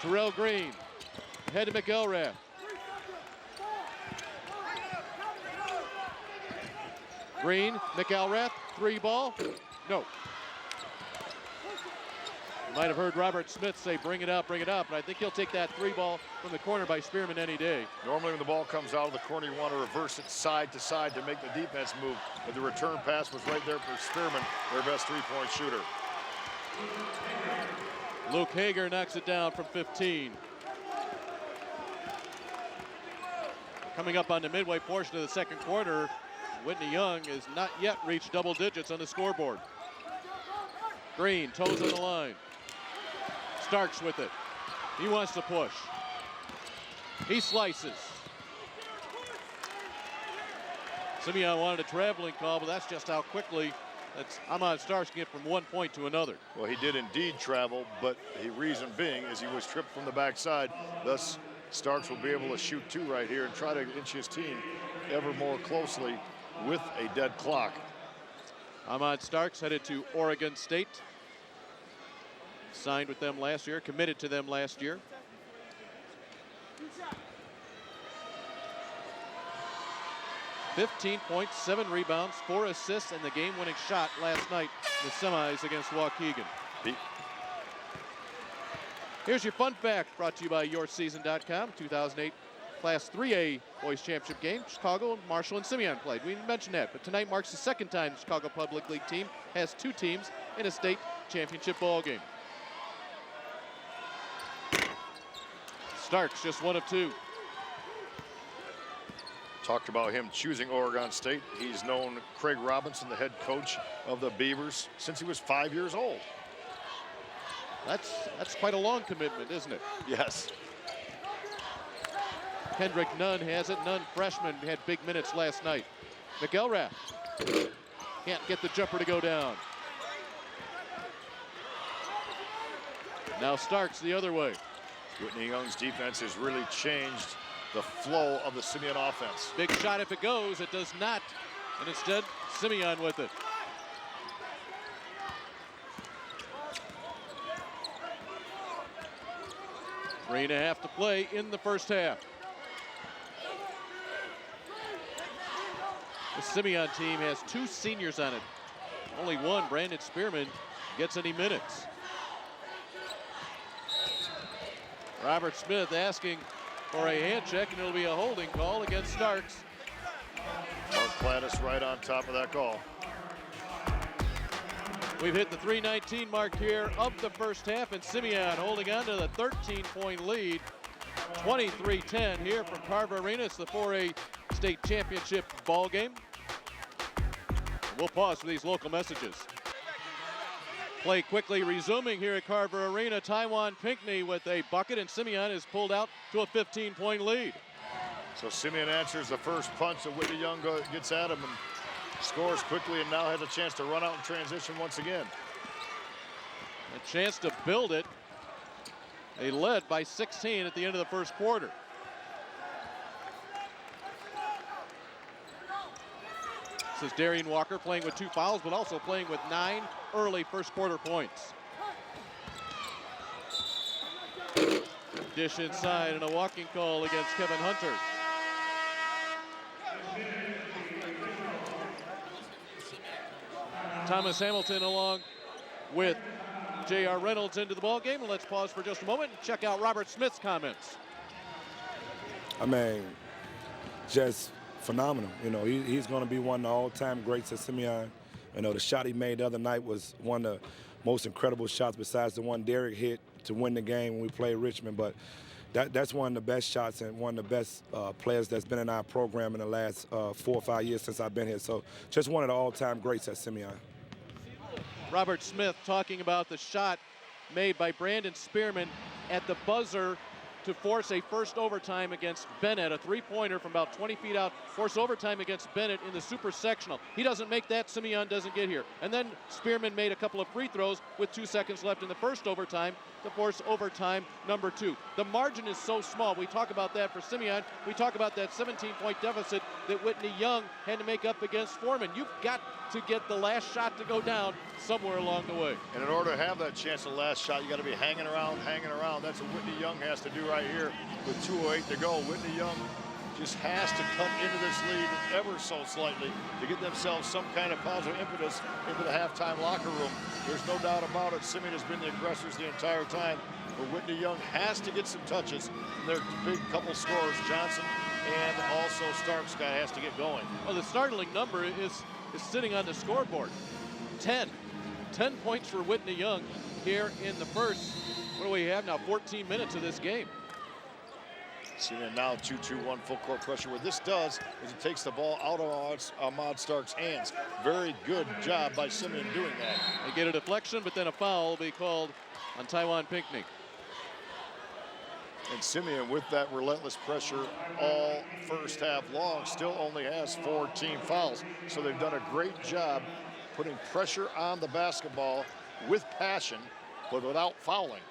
Terrell Green, head to McElrath. Green, McElrath, 3 ball, no. You might have heard Robert Smith say, bring it up, but I think he'll take that 3 ball from the corner by Spearman any day. Normally when the ball comes out of the corner, you want to reverse it side to side to make the defense move, but the return pass was right there for Spearman, their best 3-point shooter. Luke Hager knocks it down from 15. Coming up on the midway portion of the second quarter, Whitney Young has not yet reached double digits on the scoreboard. Green, toes on the line. Starks with it. He wants to push. He slices. Simeon wanted a traveling call, but that's just how quickly Ahmad Starks can get from one point to another. Well, he did indeed travel, but the reason being is he was tripped from the backside. Thus, Starks will be able to shoot 2 right here and try to inch his team ever more closely with a dead clock. Ahmad Starks headed to Oregon State. Signed with them last year, committed to them last year. .7 rebounds, 4 assists, and the game-winning shot last night in the semis against Waukegan. Here's your fun fact brought to you by YourSeason.com. 2008 Class 3A Boys Championship game. Chicago, Marshall, and Simeon played. We didn't mention that, but tonight marks the 2nd time the Chicago Public League team has 2 teams in a state championship ball game. Starks just 1 of 2. Talked about him choosing Oregon State. He's known Craig Robinson, the head coach of the Beavers, since he was 5 years old. That's quite a long commitment, isn't it? Yes. Kendrick Nunn has it. Nunn, freshman, had big minutes last night. McElrath can't get the jumper to go down. Now Starks the other way. Whitney Young's defense has really changed the flow of the Simeon offense. Big shot if it goes. It does not. And instead, Simeon with it. Three and a half to play in the first half. The Simeon team has 2 seniors on it. Only one, Brandon Spearman, gets any minutes. Robert Smith asking for a hand check, and it'll be a holding call against Starks. Mark Plattis right on top of that call. We've hit the 3:19 mark here of the first half, and Simeon holding on to the 13-point lead. 23-10 here from Carver Arena. It's the 4A state championship ball game. We'll pause for these local messages. Play quickly resuming here at Carver Arena. Taiwan Pinckney with a bucket, and Simeon is pulled out to a 15-point lead. So Simeon answers the first punch that Whitney Young gets at him and scores quickly, and now has a chance to run out in transition once again. A chance to build it. They led by 16 at the end of the first quarter. This is Darian Walker playing with 2 fouls, but also playing with 9 early first quarter points. Dish inside and a walking call against Kevin Hunter. Thomas Hamilton along with J.R. Reynolds into the ball game. And let's pause for just a moment and check out Robert Smith's comments. I mean, just phenomenal. You know, he's going to be one of the all-time greats at Simeon. You know, the shot he made the other night was one of the most incredible shots besides the one Derek hit to win the game when we played Richmond. But that's one of the best shots and one of the best players that's been in our program in the last 4 or 5 years since I've been here. So just one of the all-time greats at Simeon. Robert Smith talking about the shot made by Brandon Spearman at the buzzer to force a first overtime against Bennett, a 3-pointer from about 20 feet out, force overtime against Bennett in the super sectional. He doesn't make that, Simeon doesn't get here. And then Spearman made a couple of free throws with 2 seconds left in the first overtime to force overtime number 2. The margin is so small. We talk about that for Simeon. We talk about that 17-point deficit that Whitney Young had to make up against Foreman. You've got to get the last shot to go down somewhere along the way. And in order to have that chance at the last shot, you got to be hanging around. That's what Whitney Young has to do right here with 2:08 to go. Whitney Young just has to cut into this lead ever so slightly to get themselves some kind of positive impetus into the halftime locker room. There's no doubt about it. Simeon has been the aggressors the entire time, but Whitney Young has to get some touches from their big couple scorers, Johnson and also Starks has to get going. Well, the startling number is sitting on the scoreboard. 10 points for Whitney Young here in the first. What do we have now? 14 minutes of this game. Simeon now 2-2-1 full court pressure. What this does is it takes the ball out of Ahmad Stark's hands. Very good job by Simeon doing that. They get a deflection, but then a foul will be called on Taiwan Pinckney. And Simeon, with that relentless pressure all first half long, still only has 4 team fouls. So they've done a great job putting pressure on the basketball with passion, but without fouling.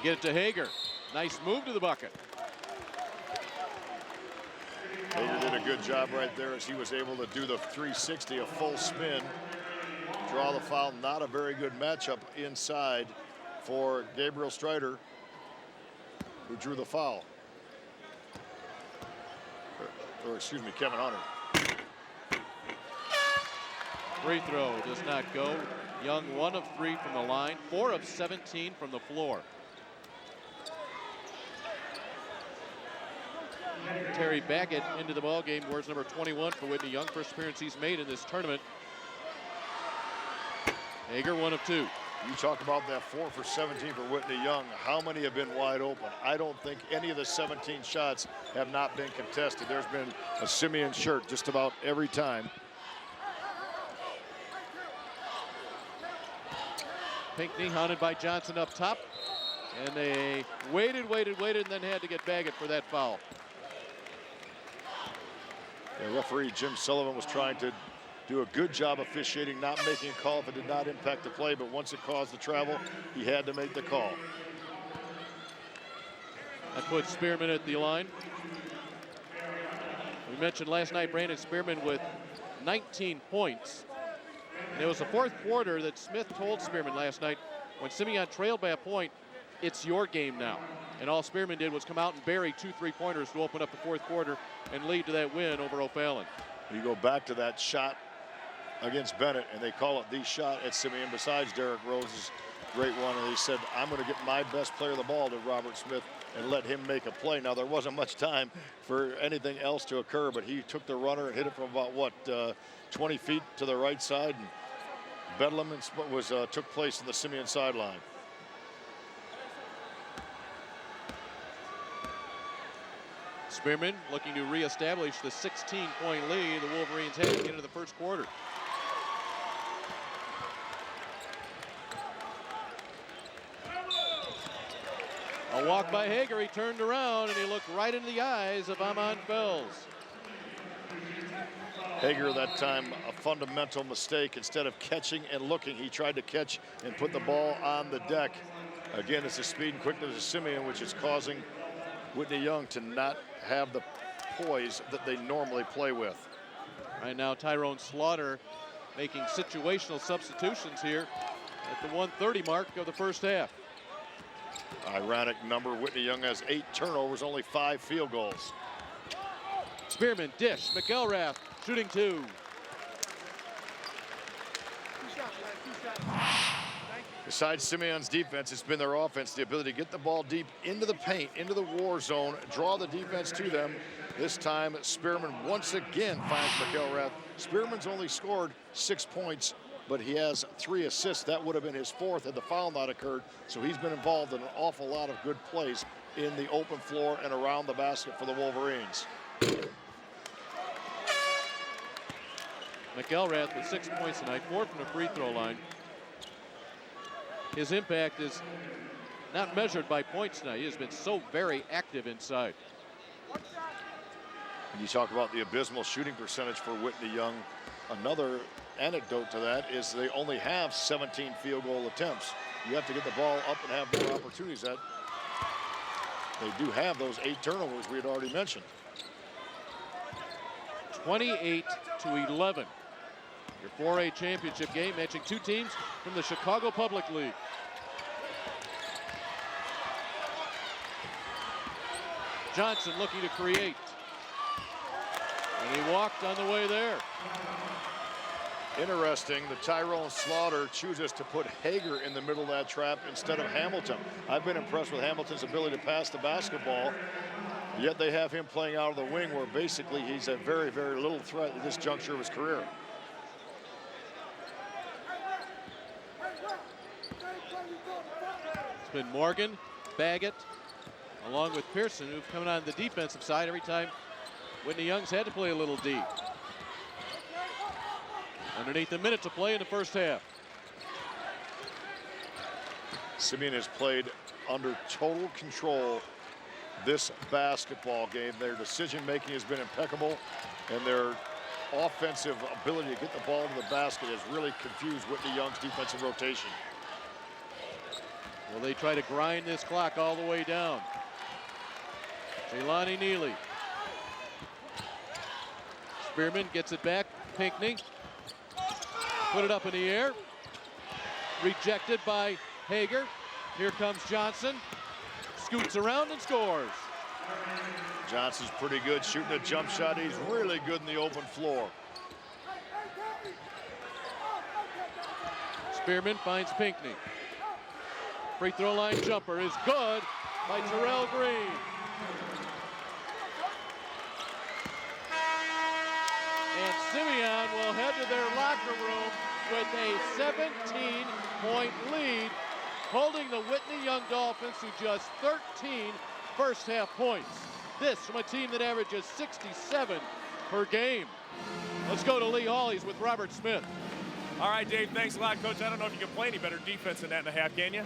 Get it to Hager. Nice move to the bucket. Hager did a good job right there as he was able to do the 360, a full spin, draw the foul. Not a very good matchup inside for Gabriel Strider, who drew the foul. Or excuse me, Kevin Hunter. Free throw does not go. Young 1 of 3 from the line, 4 of 17 from the floor. Terry Baggett into the ball game, wears number 21 for Whitney Young. First appearance he's made in this tournament. Hager 1 of 2. You talk about that 4 for 17 for Whitney Young. How many have been wide open? I don't think any of the 17 shots have not been contested. There's been a Simeon shirt just about every time. Pinckney hunted by Johnson up top. And they waited, and then had to get Baggett for that foul. The referee Jim Sullivan was trying to do a good job officiating, not making a call if it did not impact the play, but once it caused the travel, he had to make the call. That puts Spearman at the line. We mentioned last night Brandon Spearman with 19 points. And it was the fourth quarter that Smith told Spearman last night, when Simeon trailed by a point, it's your game now. And all Spearman did was come out and bury 2 3-pointers to open up the fourth quarter and lead to that win over O'Fallon. You go back to that shot against Bennett, and they call it the shot at Simeon besides Derrick Rose's great one. And he said, I'm going to get my best player of the ball to Robert Smith and let him make a play. Now, there wasn't much time for anything else to occur, but he took the runner and hit it from about, 20 feet to the right side. And Bedlam took place in the Simeon sideline. Spearman looking to reestablish the 16-point lead the Wolverines had into the first quarter. A walk by Hager. He turned around and he looked right into the eyes of Amon Fells. Hager that time a fundamental mistake. Instead of catching and looking, he tried to catch and put the ball on the deck. Again, it's the speed and quickness of Simeon, which is causing Whitney Young to not have the poise that they normally play with. Right now, Tyrone Slaughter making situational substitutions here at the 1:30 mark of the first half. Ironic number, Whitney Young has 8 turnovers, only 5 field goals. Spearman, dish, McElrath shooting 2. Besides Simeon's defense, it's been their offense, the ability to get the ball deep into the paint, into the war zone, draw the defense to them. This time, Spearman once again finds McElrath. Spearman's only scored 6 points, but he has 3 assists. That would have been his 4th had the foul not occurred. So he's been involved in an awful lot of good plays in the open floor and around the basket for the Wolverines. McElrath with 6 points tonight, 4 from the free throw line. His impact is not measured by points tonight. He has been so very active inside. And you talk about the abysmal shooting percentage for Whitney Young. Another anecdote to that is they only have 17 field goal attempts. You have to get the ball up and have more opportunities. That they do have those 8 turnovers we had already mentioned. 28-11. Your 4A championship game, matching 2 teams from the Chicago Public League. Johnson looking to create. And he walked on the way there. Interesting, the Tyrone Slaughter chooses to put Hager in the middle of that trap instead of Hamilton. I've been impressed with Hamilton's ability to pass the basketball, yet they have him playing out of the wing where basically he's a very, very little threat at this juncture of his career. It's been Morgan, Baggett, along with Pearson, who've come on the defensive side every time Whitney Young's had to play a little D. Underneath a minute to play in the first half. Simeon has played under total control this basketball game. Their decision-making has been impeccable, and their offensive ability to get the ball to the basket has really confused Whitney Young's defensive rotation. Well, they try to grind this clock all the way down. Jelani Neely. Spearman gets it back. Pinckney. Put it up in the air. Rejected by Hager. Here comes Johnson. Scoots around and scores. Johnson's pretty good shooting a jump shot. He's really good in the open floor. Spearman finds Pinckney. Free throw line jumper is good by Terrell Green. And Simeon will head to their locker room with a 17-point lead, holding the Whitney Young Dolphins to just 13 first half points. This from a team that averages 67 per game. Let's go to Lee Hawley's with Robert Smith. All right, Dave, thanks a lot, Coach. I don't know if you can play any better defense than that in the half, can you?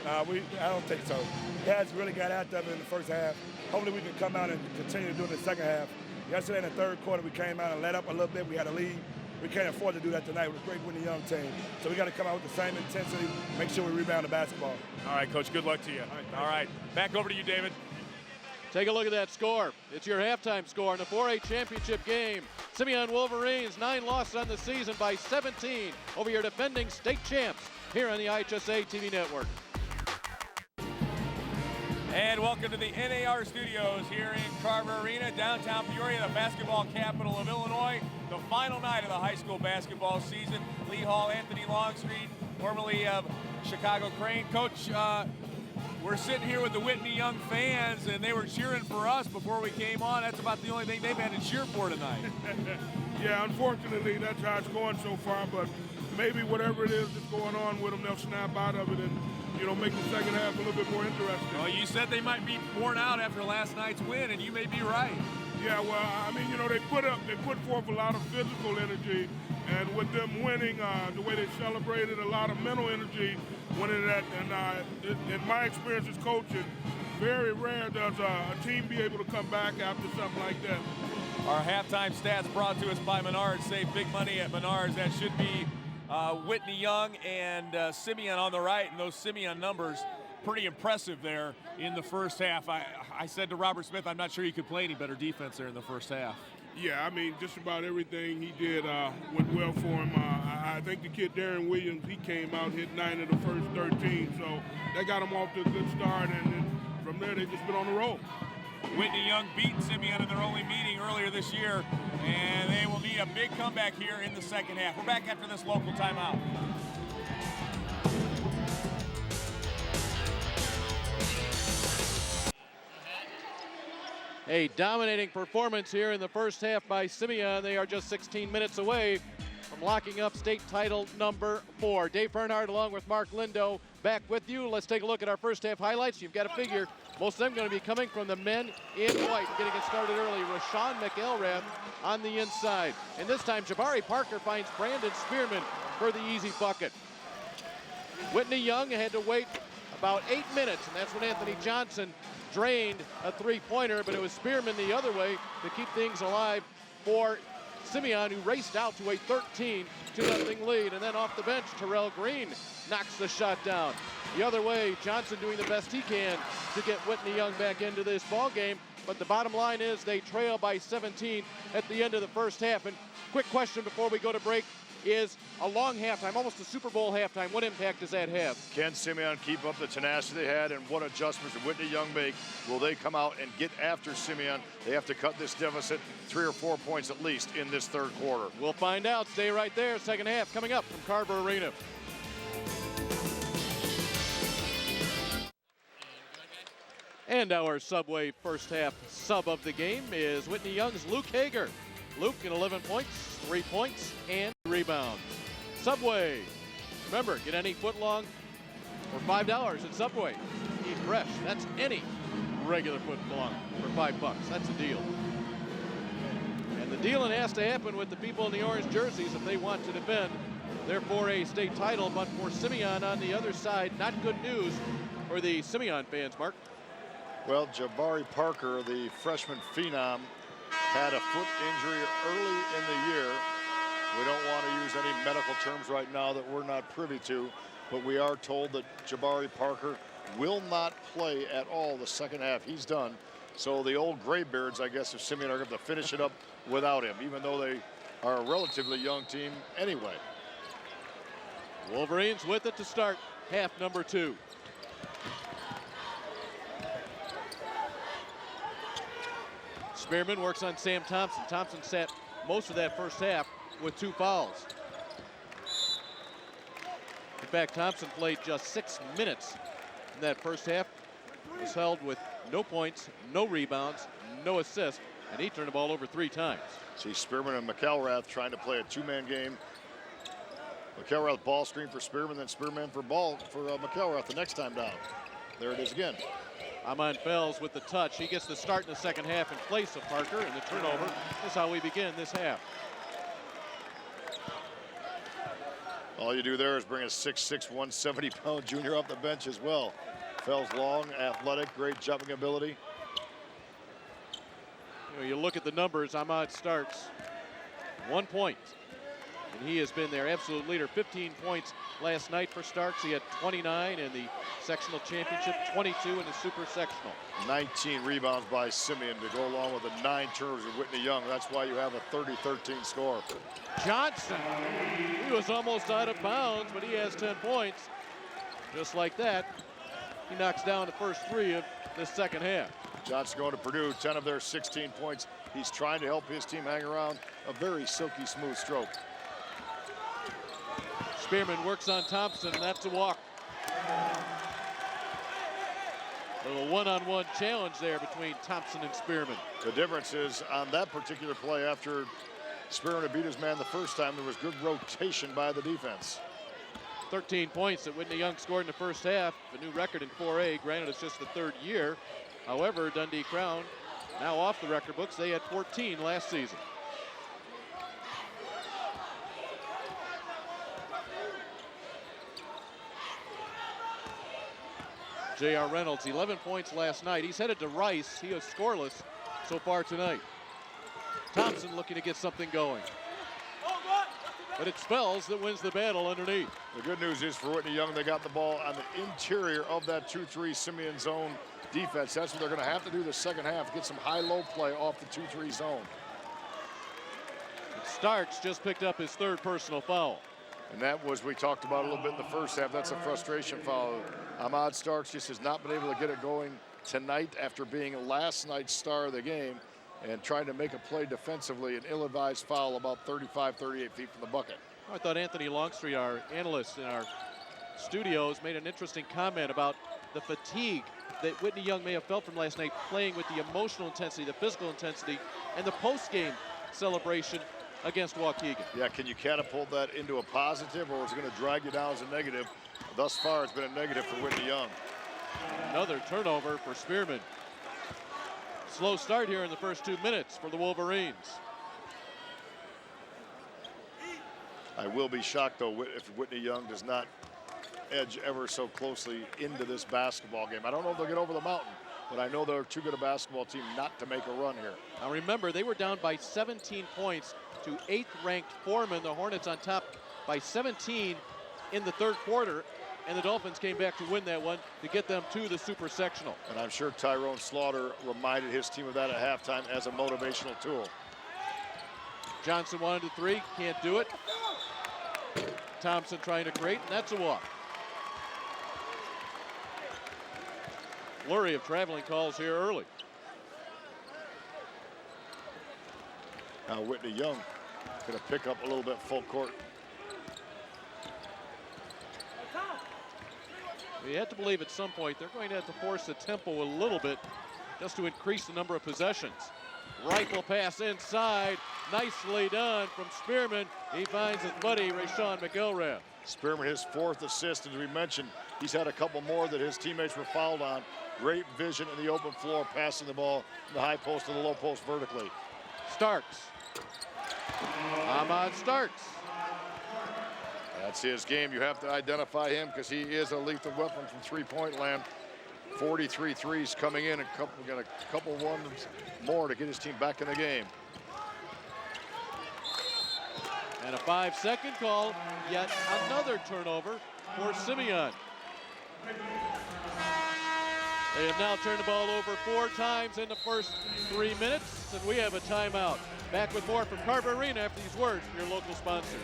I don't think so. Guys really got after them in the first half. Hopefully we can come out and continue to do it in the second half. Yesterday in the third quarter, we came out and let up a little bit. We had a lead. We can't afford to do that tonight with a great Whitney Young team. So we got to come out with the same intensity, make sure we rebound the basketball. All right, Coach, good luck to you. All right, back over to you, David. Take a look at that score. It's your halftime score in the 4A championship game. Simeon Wolverines, 9 losses on the season by 17 over your defending state champs here on the IHSA TV network. And welcome to the NAR studios here in Carver Arena, downtown Peoria, the basketball capital of Illinois. The final night of the high school basketball season. Lee Hall, Anthony Longstreet, formerly of Chicago Crane. Coach, we're sitting here with the Whitney Young fans, and they were cheering for us before we came on. That's about the only thing they've had to cheer for tonight. Yeah, unfortunately, that's how it's going so far, but maybe whatever it is that's going on with them, they'll snap out of it and make the second half a little bit more interesting. Well, you said they might be worn out after last night's win, and you may be right. Yeah, well, I mean, they put forth a lot of physical energy, and with them winning, the way they celebrated, a lot of mental energy went into that. And in my experience as coaching, very rare does a team be able to come back after something like that. Our halftime stats brought to us by Menards. Save big money at Menards. That should be Whitney Young and Simeon on the right, and those Simeon numbers pretty impressive there in the first half. I said to Robert Smith, I'm not sure he could play any better defense there in the first half. Yeah, I mean, just about everything he did went well for him. I think the kid Darren Williams, he came out, hit 9 of the first 13, so that got him off to a good start, and then from there they've just been on the roll. Whitney Young beat Simeon in their only meeting earlier this year, and they will need a big comeback here in the second half. We're back after this local timeout. A dominating performance here in the first half by Simeon. They are just 16 minutes away from locking up state title number 4. Dave Bernhardt along with Mark Lindo back with you. Let's take a look at our first half highlights. You've got to figure most of them going to be coming from the men in white. Getting it started early, Rashawn McElrath on the inside. And this time, Jabari Parker finds Brandon Spearman for the easy bucket. Whitney Young had to wait about 8 minutes, and that's when Anthony Johnson drained a three-pointer, but it was Spearman the other way to keep things alive for Simeon, who raced out to a 13-0 lead. And then off the bench, Terrell Green knocks the shot down. The other way, Johnson doing the best he can to get Whitney Young back into this ball game. But the bottom line is they trail by 17 at the end of the first half. And quick question before we go to break is a long halftime, almost a Super Bowl halftime. What impact does that have? Can Simeon keep up the tenacity they had, and what adjustments did Whitney Young make? Will they come out and get after Simeon? They have to cut this deficit 3 or 4 points at least in this third quarter. We'll find out. Stay right there. Second half coming up from Carver Arena. And our Subway first half sub of the game is Whitney Young's Luke Hager. Luke in 11 points, 3 points, and rebounds. Subway. Remember, get any footlong for $5 at Subway. Eat fresh. That's any regular footlong for $5. That's a deal. And the dealing has to happen with the people in the orange jerseys if they want to defend their 4A state title. But for Simeon on the other side, not good news for the Simeon fans, Mark. Well, Jabari Parker, the freshman phenom, had a foot injury early in the year. We don't want to use any medical terms right now that we're not privy to, but we are told that Jabari Parker will not play at all the second half. He's done. So the old Graybeards, I guess, of Simeon are going to finish it up without him, even though they are a relatively young team anyway. Wolverines with it to start half number 2. Spearman works on Sam Thompson. Thompson sat most of that first half with 2 fouls. In fact, Thompson played just 6 minutes in that first half. Was held with no points, no rebounds, no assists, and he turned the ball over 3 times. See Spearman and McElrath trying to play a 2-man game. McElrath ball screen for Spearman, then Spearman for ball for McElrath the next time down. There it is again. Amon Fells with the touch. He gets the start in the second half in place of Parker, and the turnover is how we begin this half. All you do there is bring a 6'6", 170-pound junior off the bench as well. Fells long, athletic, great jumping ability. You look at the numbers. Ahmad starts 1 point, and he has been their absolute leader. 15 points last night for Starks. He had 29 in the sectional championship, 22 in the super sectional. 19 rebounds by Simeon to go along with the 9 turnovers of Whitney Young. That's why you have a 30-13 score. Johnson, he was almost out of bounds, but he has 10 points. Just like that, he knocks down the first 3 of the second half. Johnson going to Purdue, 10 of their 16 points. He's trying to help his team hang around. A very silky smooth stroke. Spearman works on Thompson, and that's a walk. A little one-on-one challenge there between Thompson and Spearman. The difference is on that particular play, after Spearman had beat his man the first time, there was good rotation by the defense. 13 points that Whitney Young scored in the first half, a new record in 4A. Granted, it's just the third year. However, Dundee Crown now off the record books. They had 14 last season. J.R. Reynolds, 11 points last night. He's headed to Rice. He is scoreless so far tonight. Thompson looking to get something going. But it's Spells that wins the battle underneath. The good news is for Whitney Young, they got the ball on the interior of that 2-3 Simeon zone defense. That's what they're going to have to do the second half, get some high-low play off the 2-3 zone. And Starks just picked up his third personal foul. And that was, we talked about a little bit in the first half, that's a frustration foul. Ahmad Starks just has not been able to get it going tonight after being last night's star of the game and trying to make a play defensively. An ill-advised foul about 35, 38 feet from the bucket. I thought Anthony Longstreet, our analyst in our studios, made an interesting comment about the fatigue that Whitney Young may have felt from last night, playing with the emotional intensity, the physical intensity, and the post-game celebration against Waukegan. Yeah, can you catapult that into a positive, or is it going to drag you down as a negative? Thus far, it's been a negative for Whitney Young. Another turnover for Spearman. Slow start here in the first 2 minutes for the Wolverines. I will be shocked, though, if Whitney Young does not edge ever so closely into this basketball game. I don't know if they'll get over the mountain, but I know they're too good a basketball team not to make a run here. Now remember, they were down by 17 points to 8th-ranked Foreman. The Hornets on top by 17 in the third quarter, and the Dolphins came back to win that one to get them to the super sectional. And I'm sure Tyrone Slaughter reminded his team of that at halftime as a motivational tool. Johnson wanted a three, can't do it. Thompson trying to create, and that's a walk. Flurry of traveling calls here early. Now Whitney Young going to pick up a little bit full court. You have to believe at some point they're going to have to force the tempo a little bit just to increase the number of possessions. Rifle pass inside, nicely done from Spearman. He finds his buddy Rashawn McElrath. Spearman, his 4th assist, as we mentioned, he's had a couple more that his teammates were fouled on. Great vision in the open floor, passing the ball from the high post to the low post vertically. Starks. Ahmad Starks. That's his game. You have to identify him because he is a lethal weapon from three-point land. 43 threes coming in, and got a couple ones more to get his team back in the game. And a 5-second call, yet another turnover for Simeon. They have now turned the ball over 4 times in the first 3 minutes, and we have a timeout. Back with more from Carver Arena after these words from your local sponsors.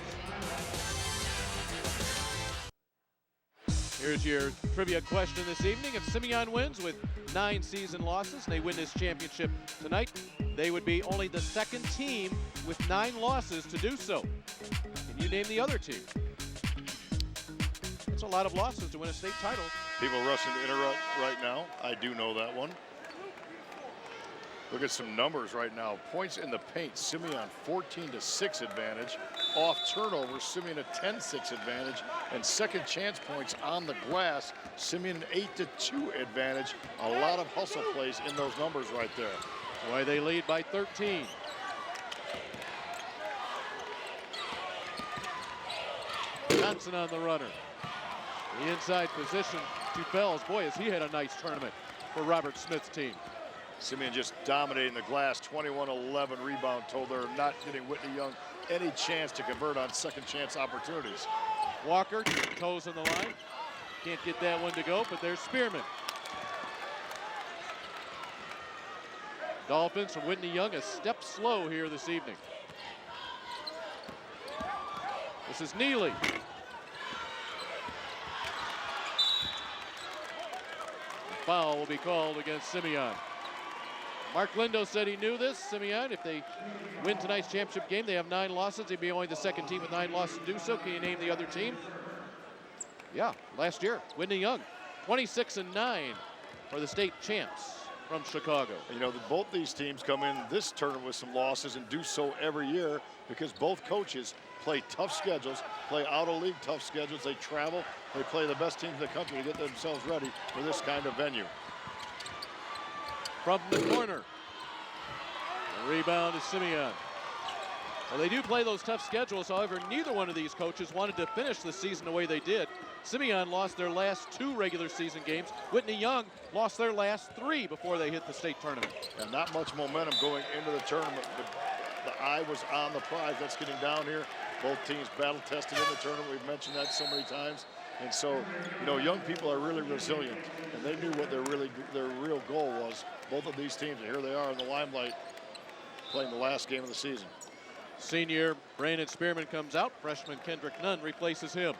Here's your trivia question this evening. If Simeon wins with 9 season losses, they win this championship tonight, they would be only the 2nd team with 9 losses to do so. Can you name the other team? That's a lot of losses to win a state title. People rushing to interrupt right now. I do know that one. Look at some numbers right now. Points in the paint, Simeon 14-6 advantage. Off turnover, Simeon a 10-6 advantage. And second chance points on the glass, Simeon 8-2 advantage. A lot of hustle plays in those numbers right there. Why they lead by 13. Johnson on the runner. The inside position to Fells. Boy, has he had a nice tournament for Robert Smith's team. Simeon just dominating the glass, 21-11 rebound total. They're not getting Whitney Young any chance to convert on second chance opportunities. Walker, toes on the line. Can't get that one to go, but there's Spearman. Dolphins from Whitney Young a step slow here this evening. This is Neely. Foul will be called against Simeon. Mark Lindo said he knew this. Simeon, if they win tonight's championship game, they have 9 losses. They'd be only the 2nd team with 9 losses to do so. Can you name the other team? Yeah, last year, Whitney Young, 26-9 for the state champs from Chicago. You know, both these teams come in this tournament with some losses and do so every year because both coaches play tough schedules, play out-of-league tough schedules. They travel, they play the best teams in the country to get themselves ready for this kind of venue. From the corner, the rebound is Simeon. Well, they do play those tough schedules. However, neither one of these coaches wanted to finish the season the way they did. Simeon lost their last 2 regular season games. Whitney Young lost their last 3 before they hit the state tournament. And not much momentum going into the tournament. The eye was on the prize. That's getting down here. Both teams battle tested in the tournament. We've mentioned that so many times. And so, you know, young people are really resilient, and they knew what their real goal was. Both of these teams, and here they are in the limelight playing the last game of the season. Senior Brandon Spearman comes out. Freshman Kendrick Nunn replaces him.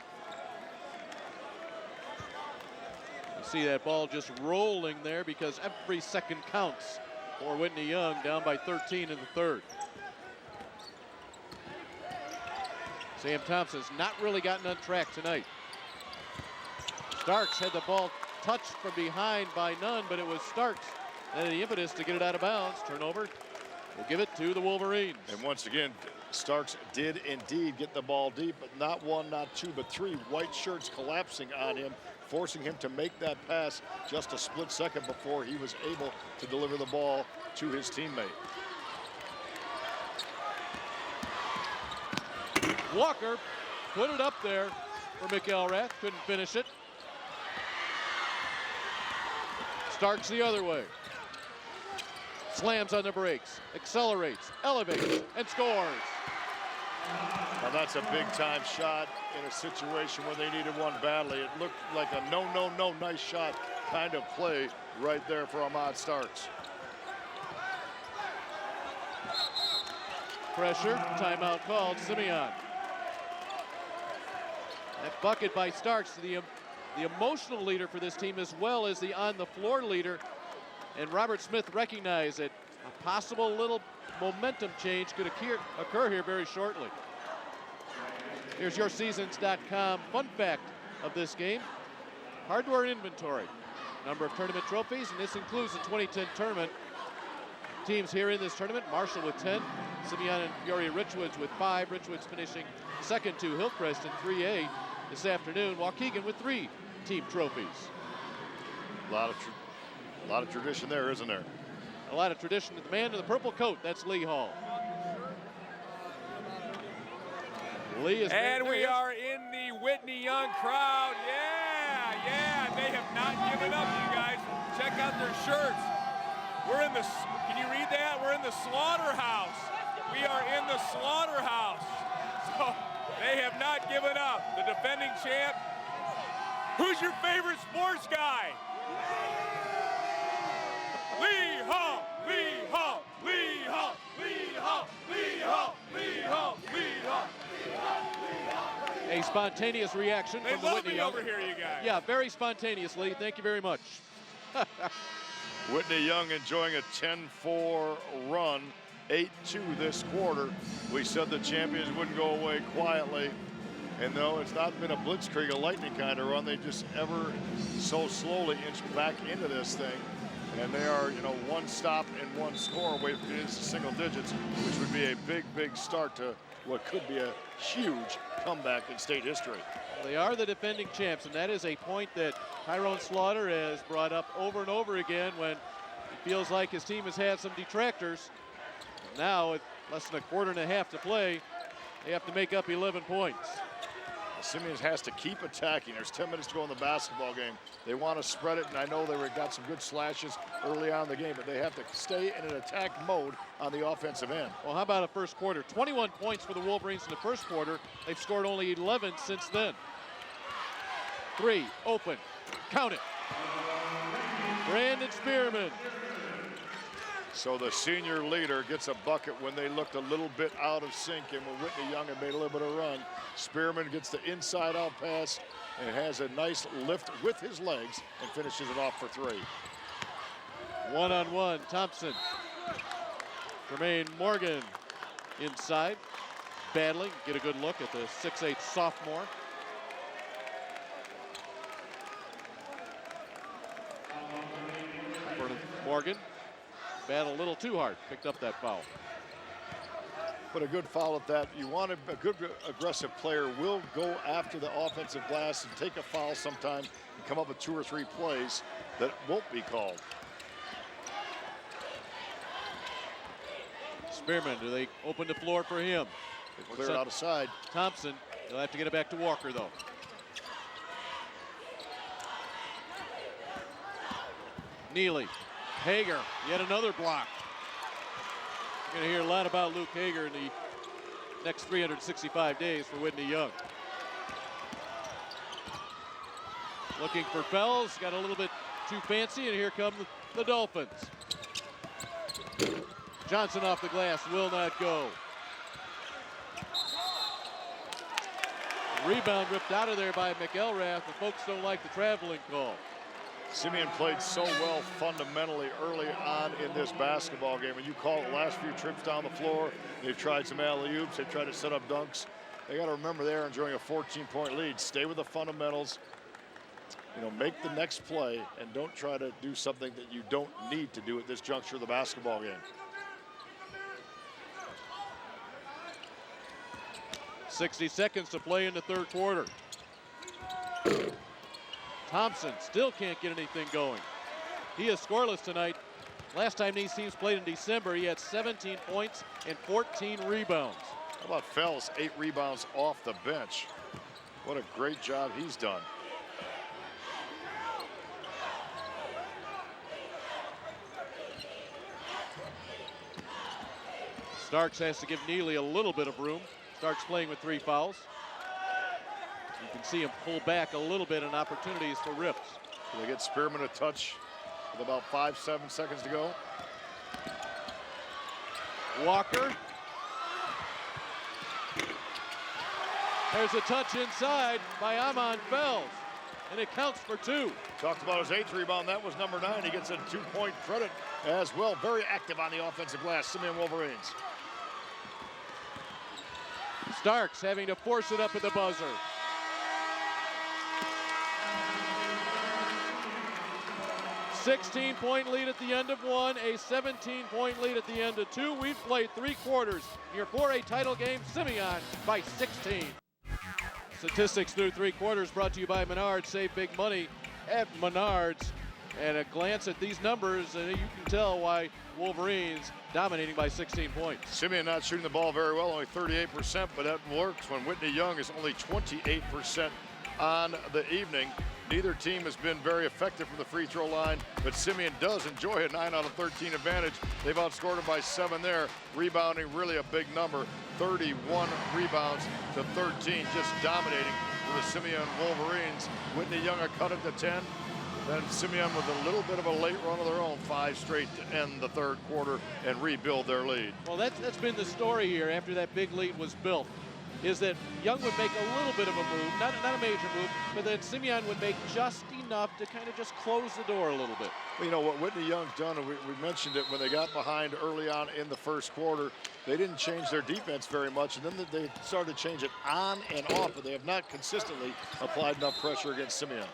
You see that ball just rolling there because every second counts for Whitney Young, down by 13 in the third. Sam Thompson's not really gotten on track tonight. Starks had the ball touched from behind by Nunn, but it was Starks and the impetus to get it out of bounds. Turnover. We'll give it to the Wolverines. And once again, Starks did indeed get the ball deep, but not 1, not 2, but 3 white shirts collapsing on him, forcing him to make that pass just a split second before he was able to deliver the ball to his teammate. Walker put it up there for McElrath, couldn't finish it. Starks the other way. Slams on the brakes, accelerates, elevates, and scores. Now that's a big-time shot in a situation where they needed one badly. It looked like a no, nice shot kind of play right there for Ahmad Starks. Pressure, timeout called, Simeon. That bucket by Starks, the emotional leader for this team as well as the on-the-floor leader. And Robert Smith recognized that a possible little momentum change could occur here very shortly. Here's yourseasons.com fun fact of this game. Hardware inventory. Number of tournament trophies, and this includes the 2010 tournament. Teams here in this tournament, Marshall with 10, Simeon and Peoria Richwoods with 5. Richwoods finishing second to Hillcrest in 3A this afternoon. Waukegan with 3 team trophies. A lot of tradition there, isn't there? A lot of tradition. The man in the purple coat, that's Lee Hall. Lee is and we are in the Whitney Young crowd. Yeah, they have not given up, you guys. Check out their shirts. We're in the, can you read that? We're in the slaughterhouse. We are in the slaughterhouse. So they have not given up. The defending champ. Who's your favorite sports guy? Lee Hall, Lee Hall, Lee Hall, Lee Hall, Lee Hall, Lee Hall, Lee Hall. A spontaneous reaction from the Whitney Young. Over here, you guys. Yeah, very spontaneous, Lee. Thank you very much. Whitney Young enjoying a 10-4 run, 8-2 this quarter. We said the champions wouldn't go away quietly. And no, it's not been a blitzkrieg, a lightning kind of run. They just ever so slowly inch back into this thing. And they are, you know, 1 stop and 1 score away from into single digits, which would be a big start to what could be a huge comeback in state history. They are the defending champs, and that is a point that Tyrone Slaughter has brought up over and over again when he feels like his team has had some detractors. Now, with less than a quarter and a half to play, they have to make up 11 points. Simeon has to keep attacking. There's 10 minutes to go in the basketball game. They want to spread it, and I know they got some good slashes early on in the game, but they have to stay in an attack mode on the offensive end. Well, how about a first quarter? 21 points for the Wolverines in the first quarter. They've scored only 11 since then. 3, open, count it. Brandon Spearman. So the senior leader gets a bucket when they looked a little bit out of sync, and when Whitney Young had made a little bit of a run. Spearman gets the inside-out pass and has a nice lift with his legs and finishes it off for 3. One-on-one, Thompson. Tremaine Morgan inside, battling. Get a good look at the 6'8" sophomore. Morgan battled a little too hard, picked up that foul. But a good foul at that. You want a good aggressive player will go after the offensive glass and take a foul sometime and come up with 2 or 3 plays that won't be called. Spearman, do they open the floor for him? They clear it out of side. Thompson, they'll have to get it back to Walker though. Neely, Hager, yet another block. You're going to hear a lot about Luke Hager in the next 365 days for Whitney Young. Looking for Fells, got a little bit too fancy, and here come the Dolphins. Johnson off the glass, will not go. Rebound ripped out of there by McElrath, but folks don't like the traveling call. Simeon played so well fundamentally early on in this basketball game. When you call it last few trips down the floor, they've tried some alley-oops, they've tried to set up dunks. They got to remember they're enjoying a 14-point lead. Stay with the fundamentals. You know, make the next play and don't try to do something that you don't need to do at this juncture of the basketball game. 60 seconds to play in the third quarter. Thompson still can't get anything going. He is scoreless tonight. Last time these teams played in December, he had 17 points and 14 rebounds. How about Fells, 8 rebounds off the bench. What a great job he's done. Starks has to give Neely a little bit of room. Starks playing with 3 fouls. You can see him pull back a little bit and opportunities for rips. So they get Spearman a touch with about 5-7 seconds to go. Walker. There's a touch inside by Amon Fells, and it counts for 2. Talked about his 8th rebound. That was number 9. He gets a 2-point credit as well. Very active on the offensive glass, Simeon Wolverines. Starks having to force it up at the buzzer. $16-point lead at the end of 1, a 17-point lead at the end of 2. We've played 3 quarters. Your 4A title game, Simeon by 16. Statistics through 3 quarters brought to you by Menards. Save big money at Menards. And a glance at these numbers, and you can tell why Wolverines dominating by 16 points. Simeon not shooting the ball very well, only 38%, but that works when Whitney Young is only 28% on the evening. Neither team has been very effective from the free throw line, but Simeon does enjoy a 9 out of 13 advantage. They've outscored him by 7 there. Rebounding, really a big number. 31 rebounds to 13, just dominating for the Simeon Wolverines. Whitney Young a cut it to 10. Then Simeon with a little bit of a late run of their own, 5 straight to end the third quarter and rebuild their lead. Well, that's been the story here after that big lead was built, is that Young would make a little bit of a move, not a major move, but then Simeon would make just enough to kind of just close the door a little bit. You know what Whitney Young's done, and we mentioned it when they got behind early on in the first quarter, they didn't change their defense very much, and then they started to change it on and off, but they have not consistently applied enough pressure against Simeon.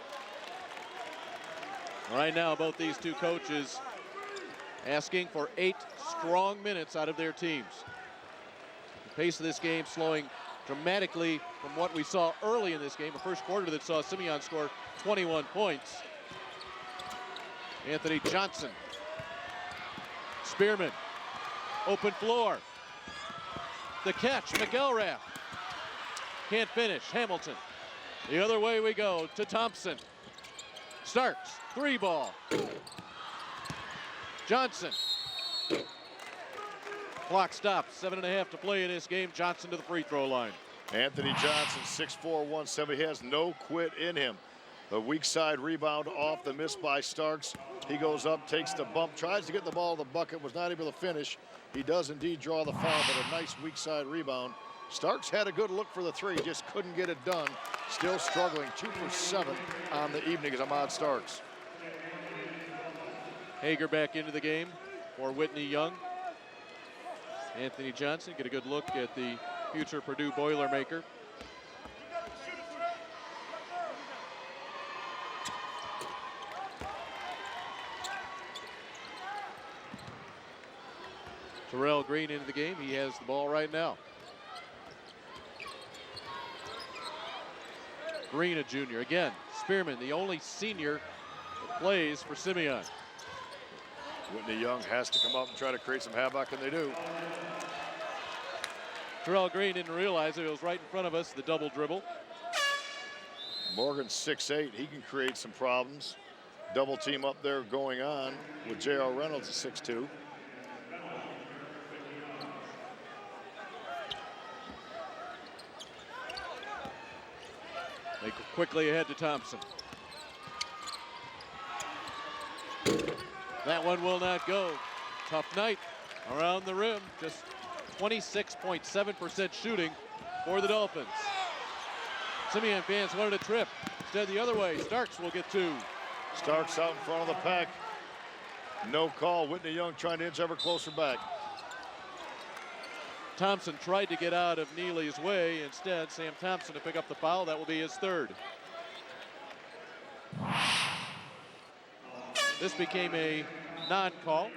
Right now, both these two coaches asking for 8 strong minutes out of their teams. The pace of this game slowing dramatically from what we saw early in this game, a first quarter that saw Simeon score 21 points. Anthony Johnson. Spearman. Open floor. The catch, McElrath. Can't finish, Hamilton. The other way we go to Thompson. Starks, 3 ball. Johnson. Clock stops, 7.5 to play in this game. Johnson to the free throw line. Anthony Johnson, 6'4", 170. He has no quit in him. The weak side rebound off the miss by Starks. He goes up, takes the bump, tries to get the ball to the bucket, was not able to finish. He does indeed draw the foul, but a nice weak side rebound. Starks had a good look for the 3, just couldn't get it done. Still struggling, 2 for 7 on the evening as Ahmad Starks. Hager back into the game for Whitney Young. Anthony Johnson, get a good look at the future Purdue Boilermaker. Terrell Green into the game. He has the ball right now. Green, a junior. Again, Spearman, the only senior that plays for Simeon. Whitney Young has to come up and try to create some havoc, and they do. Terrell Green didn't realize it was right in front of us, the double dribble. Morgan's 6'8". He can create some problems. Double team up there going on with J.R. Reynolds at 6'2". They go quickly ahead to Thompson. That one will not go. Tough night around the rim. Just 26.7% shooting for the Dolphins. Simeon fans wanted a trip. Instead, the other way. Starks will get 2. Starks out in front of the pack. No call. Whitney Young trying to inch ever closer back. Thompson tried to get out of Neely's way. Instead, Sam Thompson to pick up the foul. That will be his 3rd. This became a non-call.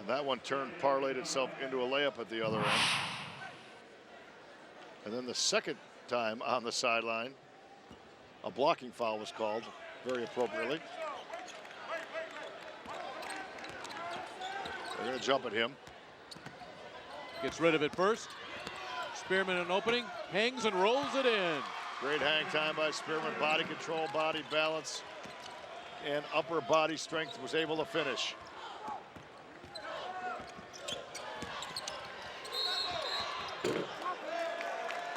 And that one parlayed itself into a layup at the other end. And then the second time on the sideline, a blocking foul was called, very appropriately. They're going to jump at him. Gets rid of it first. Spearman an opening, hangs and rolls it in. Great hang time by Spearman. Body control, body balance, and upper body strength, was able to finish.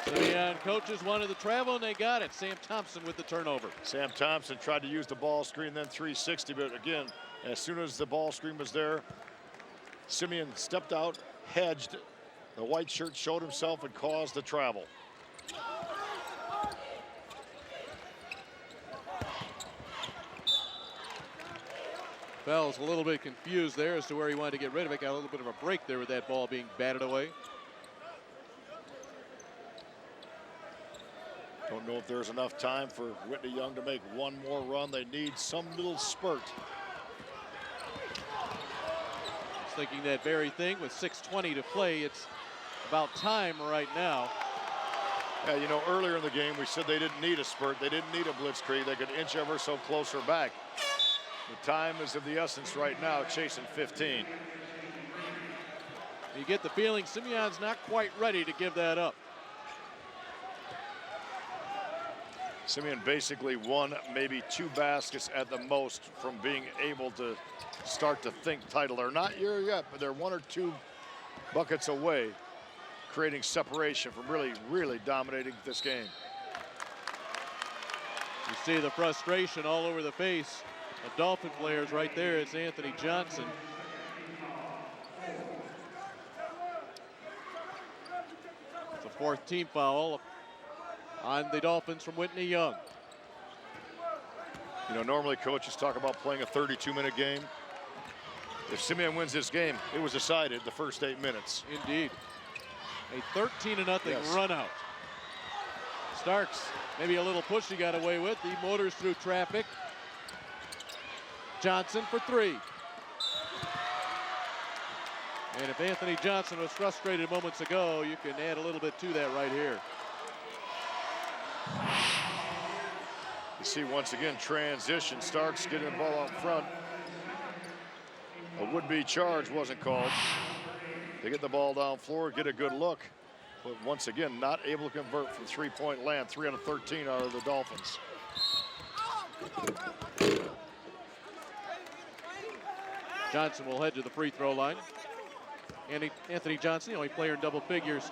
Simeon coaches wanted the travel, and they got it. Sam Thompson with the turnover. Sam Thompson tried to use the ball screen, then 360, but again, as soon as the ball screen was there, Simeon stepped out, hedged. The white shirt showed himself and caused the travel. Bell's a little bit confused there as to where he wanted to get rid of it. Got a little bit of a break there with that ball being batted away. Don't know if there's enough time for Whitney Young to make one more run. They need some little spurt. He's thinking that very thing with 6:20 to play. It's about time right now. Yeah, you know, earlier in the game, we said they didn't need a spurt. They didn't need a blitzkrieg. They could inch ever so closer back. The time is of the essence right now, chasing 15. You get the feeling Simeon's not quite ready to give that up. Simeon basically 1, maybe 2 baskets at the most from being able to start to think title. They're not here yet, but they're 1 or 2 buckets away, creating separation from really dominating this game. You see the frustration all over the face of Dolphin players right there. It's Anthony Johnson. It's a 4th team foul on the Dolphins from Whitney Young. You know, normally coaches talk about playing a 32-minute game. If Simeon wins this game, it was decided the first 8 minutes. Indeed. A 13-0 Yes. run out. Starks, maybe a little push he got away with. He motors through traffic. Johnson for 3. And if Anthony Johnson was frustrated moments ago, you can add a little bit to that right here. You see once again transition. Starks getting the ball out front. A would-be charge wasn't called. They get the ball down floor, get a good look, but once again not able to convert from 3-point land. 3 out of 13 out of the Dolphins. Johnson will head to the free throw line. Anthony Johnson, the only player in double figures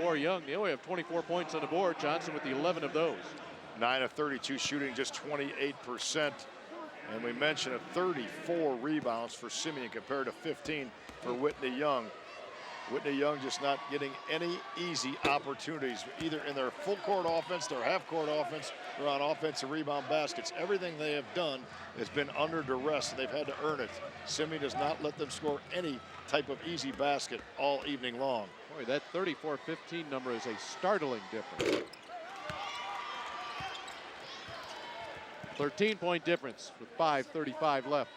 for Young. They only have 24 points on the board. Johnson with the 11 of those. 9 of 32 shooting, just 28%. And we mentioned a 34 rebounds for Simeon compared to 15 for Whitney Young. Whitney Young just not getting any easy opportunities, either in their full court offense, their half court offense, or on offensive rebound baskets. Everything they have done has been under duress, and they've had to earn it. Simeon does not let them score any type of easy basket all evening long. Boy, that 34-15 number is a startling difference. 13-point difference with 5:35 left.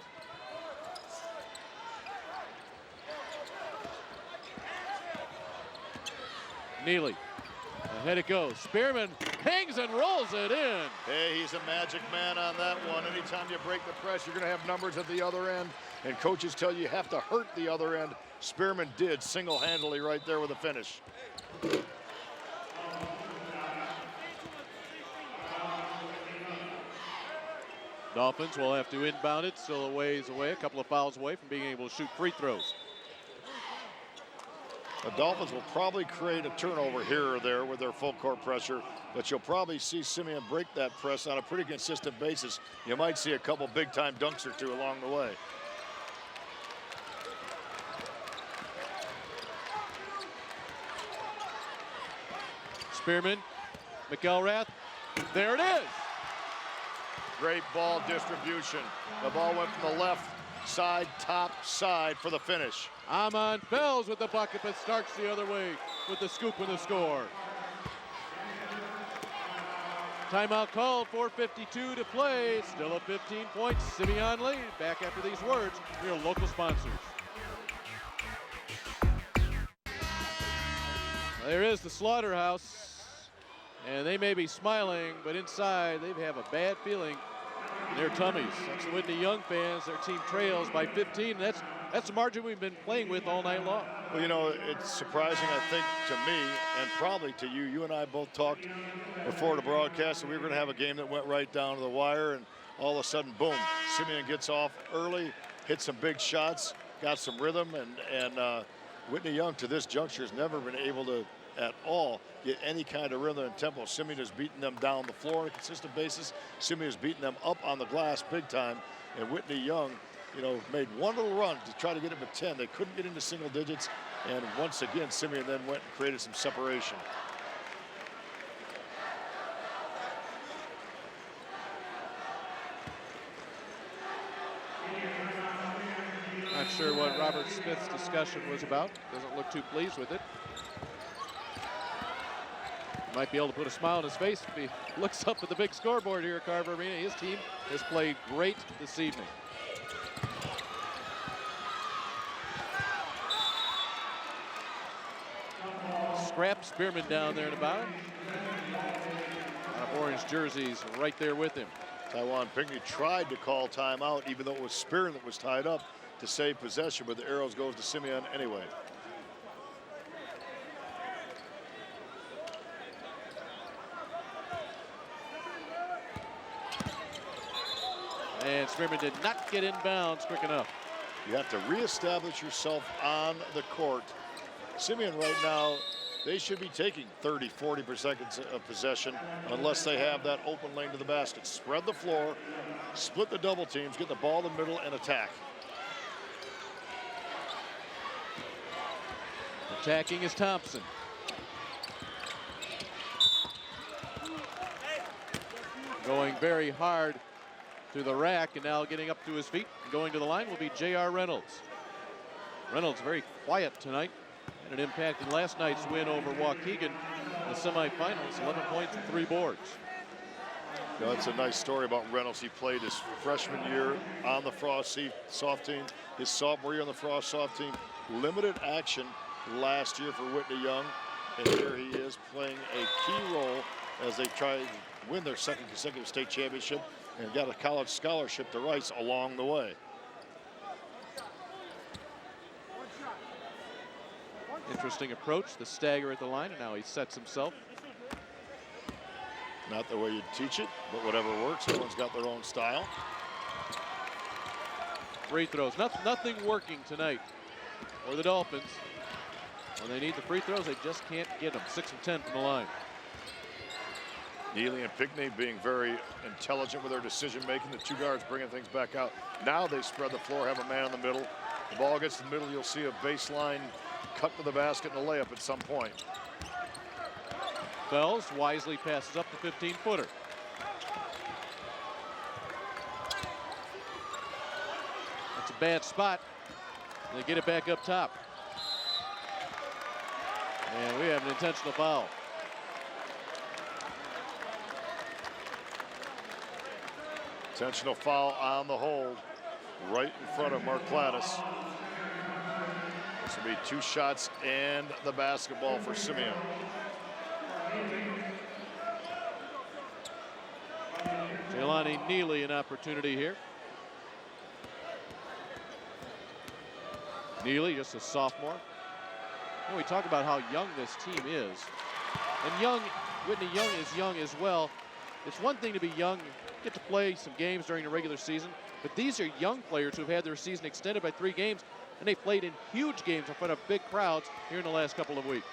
Neely. Ahead it goes. Spearman hangs and rolls it in. Hey, he's a magic man on that one. Anytime you break the press, you're going to have numbers at the other end. And coaches tell you have to hurt the other end. Spearman did single-handedly right there with a finish. Dolphins will have to inbound it. Still a ways away, a couple of fouls away from being able to shoot free throws. The Dolphins will probably create a turnover here or there with their full court pressure, but you'll probably see Simeon break that press on a pretty consistent basis. You might see a couple big-time dunks or two along the way. Spearman, McElrath, there it is. Great ball distribution. The ball went from the left side, top side for the finish. Amon Fells with the bucket, but Starks the other way with the scoop and the score. Timeout called, 4:52 to play. Still a 15-point Simeon lead. Back after these words, your local sponsors. There is the Slaughterhouse, and they may be smiling, but inside they have a bad feeling in their tummies. That's the Whitney Young fans. Their team trails by 15. That's the margin we've been playing with all night long. Well, you know, it's surprising, I think, to me, and probably to you. You and I both talked before the broadcast that we were going to have a game that went right down to the wire, and all of a sudden, boom, Simeon gets off early, hit some big shots, got some rhythm, and Whitney Young, to this juncture, has never been able to at all get any kind of rhythm and tempo. Simeon has beaten them down the floor on a consistent basis. Simeon has beaten them up on the glass big time, and Whitney Young, you know, made one little run to try to get them to 10. They couldn't get into single digits, and once again, Simeon then went and created some separation. Not sure what Robert Smith's discussion was about. Doesn't look too pleased with it. Might be able to put a smile on his face if he looks up at the big scoreboard here at Carver Arena. His team has played great this evening. Scrap Spearman down there in the bottom. Orange jerseys right there with him. Taiwan Pinckney tried to call timeout, even though it was Spearman that was tied up, to save possession, but the arrows goes to Simeon anyway. And Spearman did not get inbounds quick enough. You have to reestablish yourself on the court. Simeon right now, they should be taking 30, 40% of possession unless they have that open lane to the basket. Spread the floor, split the double teams, get the ball in the middle, and attack. Attacking is Thompson. Going very hard to the rack, and now getting up to his feet and going to the line will be J.R. Reynolds. Reynolds very quiet tonight, and an impact in last night's win over Waukegan in the semifinals. 11 points and 3 boards. You know, that's a nice story about Reynolds. He played his freshman year on the Frost soft team, his sophomore year on the Frost soft team. Limited action last year for Whitney Young, and here he is playing a key role as they try to win their second consecutive state championship and got a college scholarship to Rice along the way. Interesting approach, the stagger at the line, and now he sets himself. Not the way you teach it, but whatever works. Everyone's got their own style. Free throws, nothing working tonight for the Dolphins. When they need the free throws, they just can't get them. 6 of 10 from the line. Neely and Pregame being very intelligent with their decision making. The two guards bringing things back out. Now they spread the floor, have a man in the middle. The ball gets to the middle, you'll see a baseline cut to the basket and a layup at some point. Fells wisely passes up the 15-footer. That's a bad spot. They get it back up top. And we have an intentional foul. Intentional foul on the hold, right in front of Mark Gladys. It'll be 2 shots and the basketball for Simeon. Jelani Neely an opportunity here. Neely, just a sophomore. And we talk about how young this team is. And Whitney Young is young as well. It's one thing to be young, get to play some games during the regular season, but these are young players who've had their season extended by 3 games, and they played in huge games in front of big crowds here in the last couple of weeks.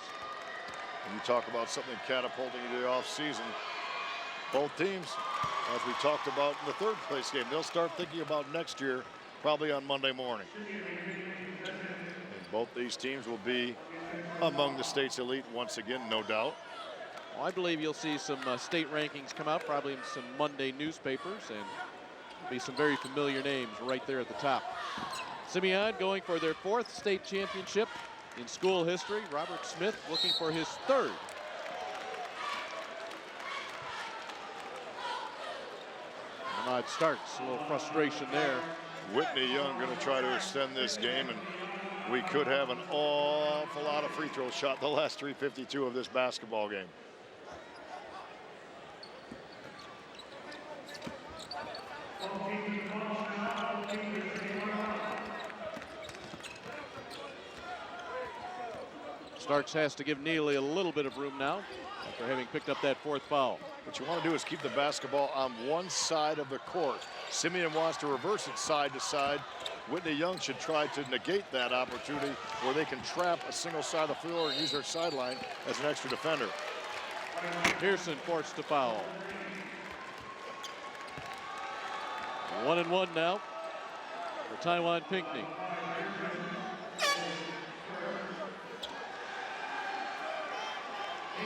When you talk about something catapulting into the offseason, both teams, as we talked about in the 3rd place game, they'll start thinking about next year probably on Monday morning. And both these teams will be among the state's elite once again, no doubt. Well, I believe you'll see some state rankings come out, probably in some Monday newspapers, and be some very familiar names right there at the top. Simeon going for their 4th state championship in school history. Robert Smith looking for his 3rd. Ahmad Starks, a little frustration there. Whitney Young going to try to extend this game, and we could have an awful lot of free throws shot the last 3:52 of this basketball game. Starks has to give Neely a little bit of room now after having picked up that 4th foul. What you want to do is keep the basketball on one side of the court. Simeon wants to reverse it side to side. Whitney Young should try to negate that opportunity where they can trap a single side of the floor and use their sideline as an extra defender. Pearson forced to foul. 1-1 now for Taiwan Pinckney.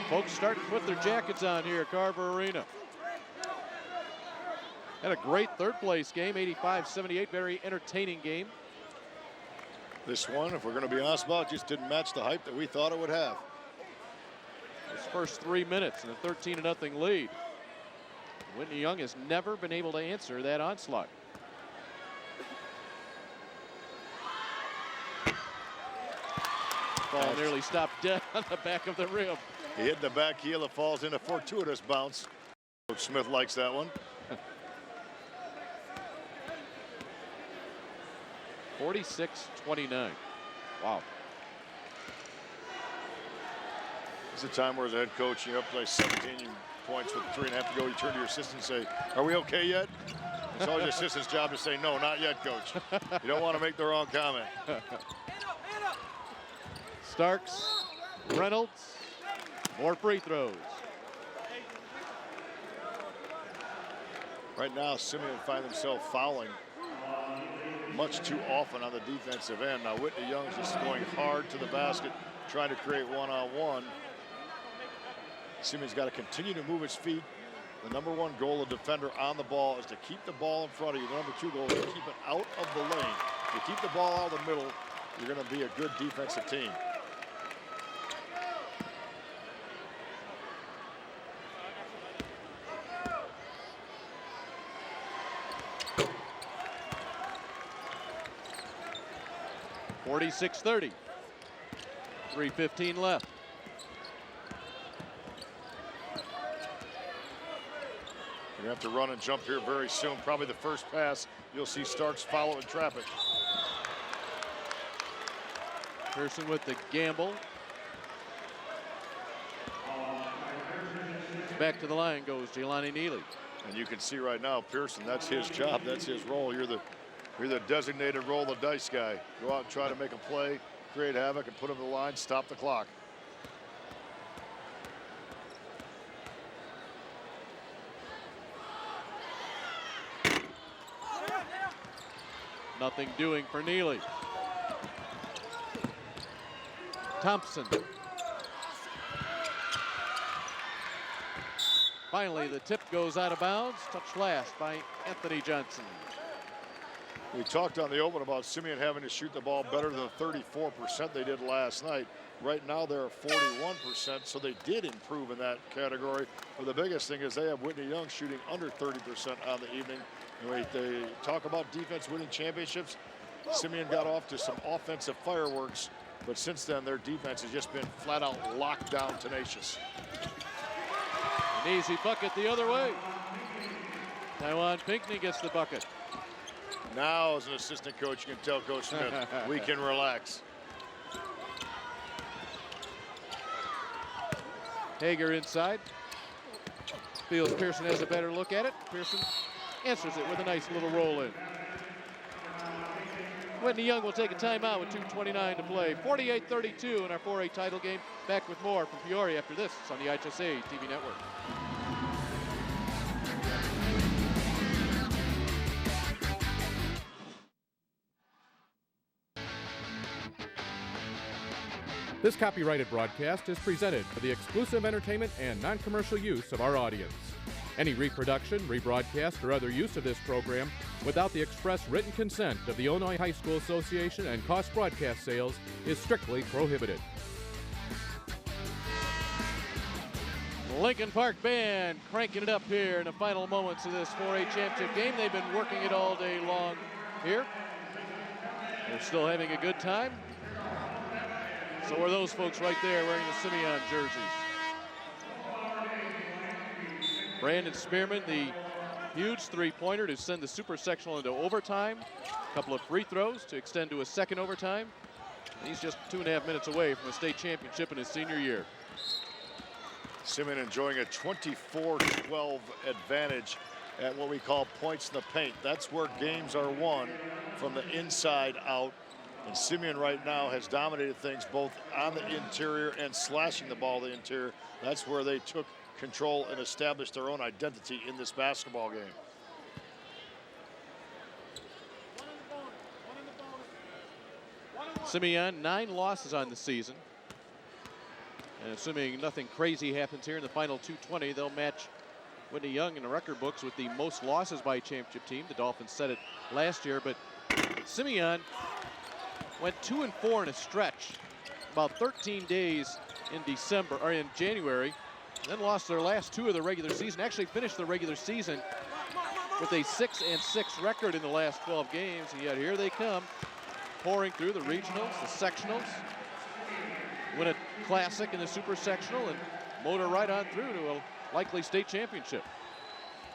Folks starting to put their jackets on here at Carver Arena. Had a great 3rd place game, 85-78, very entertaining game. This one, if we're going to be honest about it, just didn't match the hype that we thought it would have. Those first 3 minutes and a 13-0 lead. Whitney Young has never been able to answer that onslaught. Ball nearly stopped dead on the back of the rim. He hit the back heel. It falls in a fortuitous bounce. Coach Smith likes that one. 46-29. Wow. It's a time where as a head coach, you're up by 17 points with 3.5 to go. You turn to your assistant and say, "Are we okay yet?" It's always your assistant's job to say, "No, not yet, coach." You don't want to make the wrong comment. Starks, Reynolds, more free throws. Right now, Simeon find themselves fouling much too often on the defensive end. Now Whitney Young's just going hard to the basket, trying to create one-on-one. Simeon's got to continue to move his feet. The #1 goal of defender on the ball is to keep the ball in front of you. The #2 goal is to keep it out of the lane. If you keep the ball out of the middle, you're going to be a good defensive team. .46-30. 3:15 left. You're going to have to run and jump here very soon. Probably the first pass, you'll see Starks follow and trap it. Pearson with the gamble. Back to the line goes Jelani Neely. And you can see right now, Pearson, that's his job. That's his role. You're the designated roll the dice guy. Go out and try to make a play, create havoc, and put him to the line, stop the clock. Nothing doing for Neely. Thompson. Finally, the tip goes out of bounds. Touched last by Anthony Johnson. We talked on the open about Simeon having to shoot the ball better than the 34% they did last night. Right now they're at 41%, so they did improve in that category. But the biggest thing is they have Whitney Young shooting under 30% on the evening. And they talk about defense winning championships. Simeon got off to some offensive fireworks But since then, their defense has just been flat out locked down, tenacious. An easy bucket the other way. Taiwan Pinckney gets the bucket. Now, as an assistant coach, you can tell Coach Smith, we can relax. Hager inside. Feels Pearson has a better look at it. Pearson answers it with a nice little roll in. Whitney Young will take a timeout with 2:29 to play. 48-32 in our 4A title game. Back with more from Peoria after this on the IHSA TV network. This copyrighted broadcast is presented for the exclusive entertainment and non-commercial use of our audience. Any reproduction, rebroadcast, or other use of this program without the express written consent of the Illinois High School Association and cost broadcast sales is strictly prohibited. Lincoln Park Band cranking it up here in the final moments of this 4A championship game. They've been working it all day long here. They're still having a good time. So are those folks right there wearing the Simeon jerseys. Brandon Spearman, the huge three-pointer to send the super sectional into overtime. A couple of free throws to extend to a second overtime. And he's just 2.5 minutes away from a state championship in his senior year. Simeon enjoying a 24-12 advantage at what we call points in the paint. That's where games are won, from the inside out. And Simeon right now has dominated things both on the interior and slashing the ball to the interior. That's where they took control and established their own identity in this basketball game. Simeon, 9 losses on the season. And assuming nothing crazy happens here in the final 2:20, they'll match Whitney Young in the record books with the most losses by a championship team. The Dolphins said it last year, but Simeon went 2-4 in a stretch about 13 days in December, or in January, then lost their last 2 of the regular season. Actually finished the regular season with a 6-6 record in the last 12 games, and yet here they come, pouring through the regionals, the sectionals, win a classic in the super sectional, and motor right on through to a likely state championship.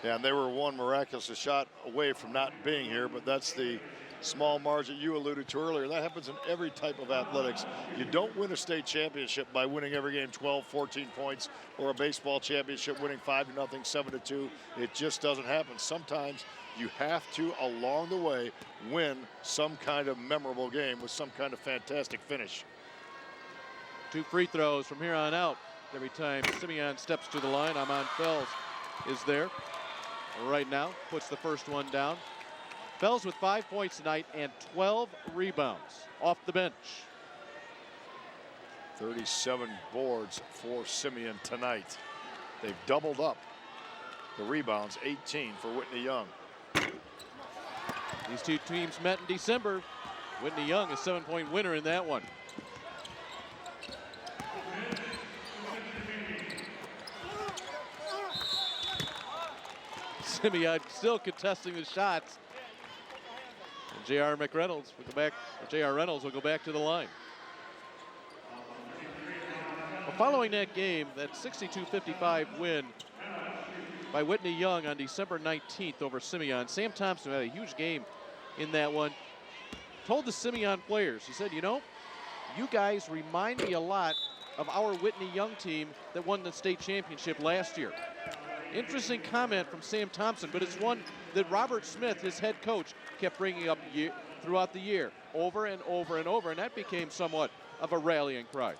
Yeah, and they were one miraculous shot away from not being here, but that's the small margin you alluded to earlier. That happens in every type of athletics. You don't win a state championship by winning every game 12, 14 points, or a baseball championship winning 5-0, 7-2. It just doesn't happen. Sometimes you have to, along the way, win some kind of memorable game with some kind of fantastic finish. 2 free throws from here on out. Every time Simeon steps to the line, Amon Fells is there right now, puts the first one down. Fells with 5 points tonight and 12 rebounds off the bench. 37 boards for Simeon tonight. They've doubled up the rebounds, 18 for Whitney Young. These two teams met in December. Whitney Young, a 7-point winner in that one. Simeon still contesting the shots. J.R. McReynolds will go back, or J.R. Reynolds will go back to the line. Well, following that game, that 62-55 win by Whitney Young on December 19th over Simeon, Sam Thompson had a huge game in that one. Told the Simeon players, he said, you know, you guys remind me a lot of our Whitney Young team that won the state championship last year. Interesting comment from Sam Thompson, but it's one that Robert Smith, his head coach, kept bringing up throughout the year, over and over and over, and that became somewhat of a rallying cry.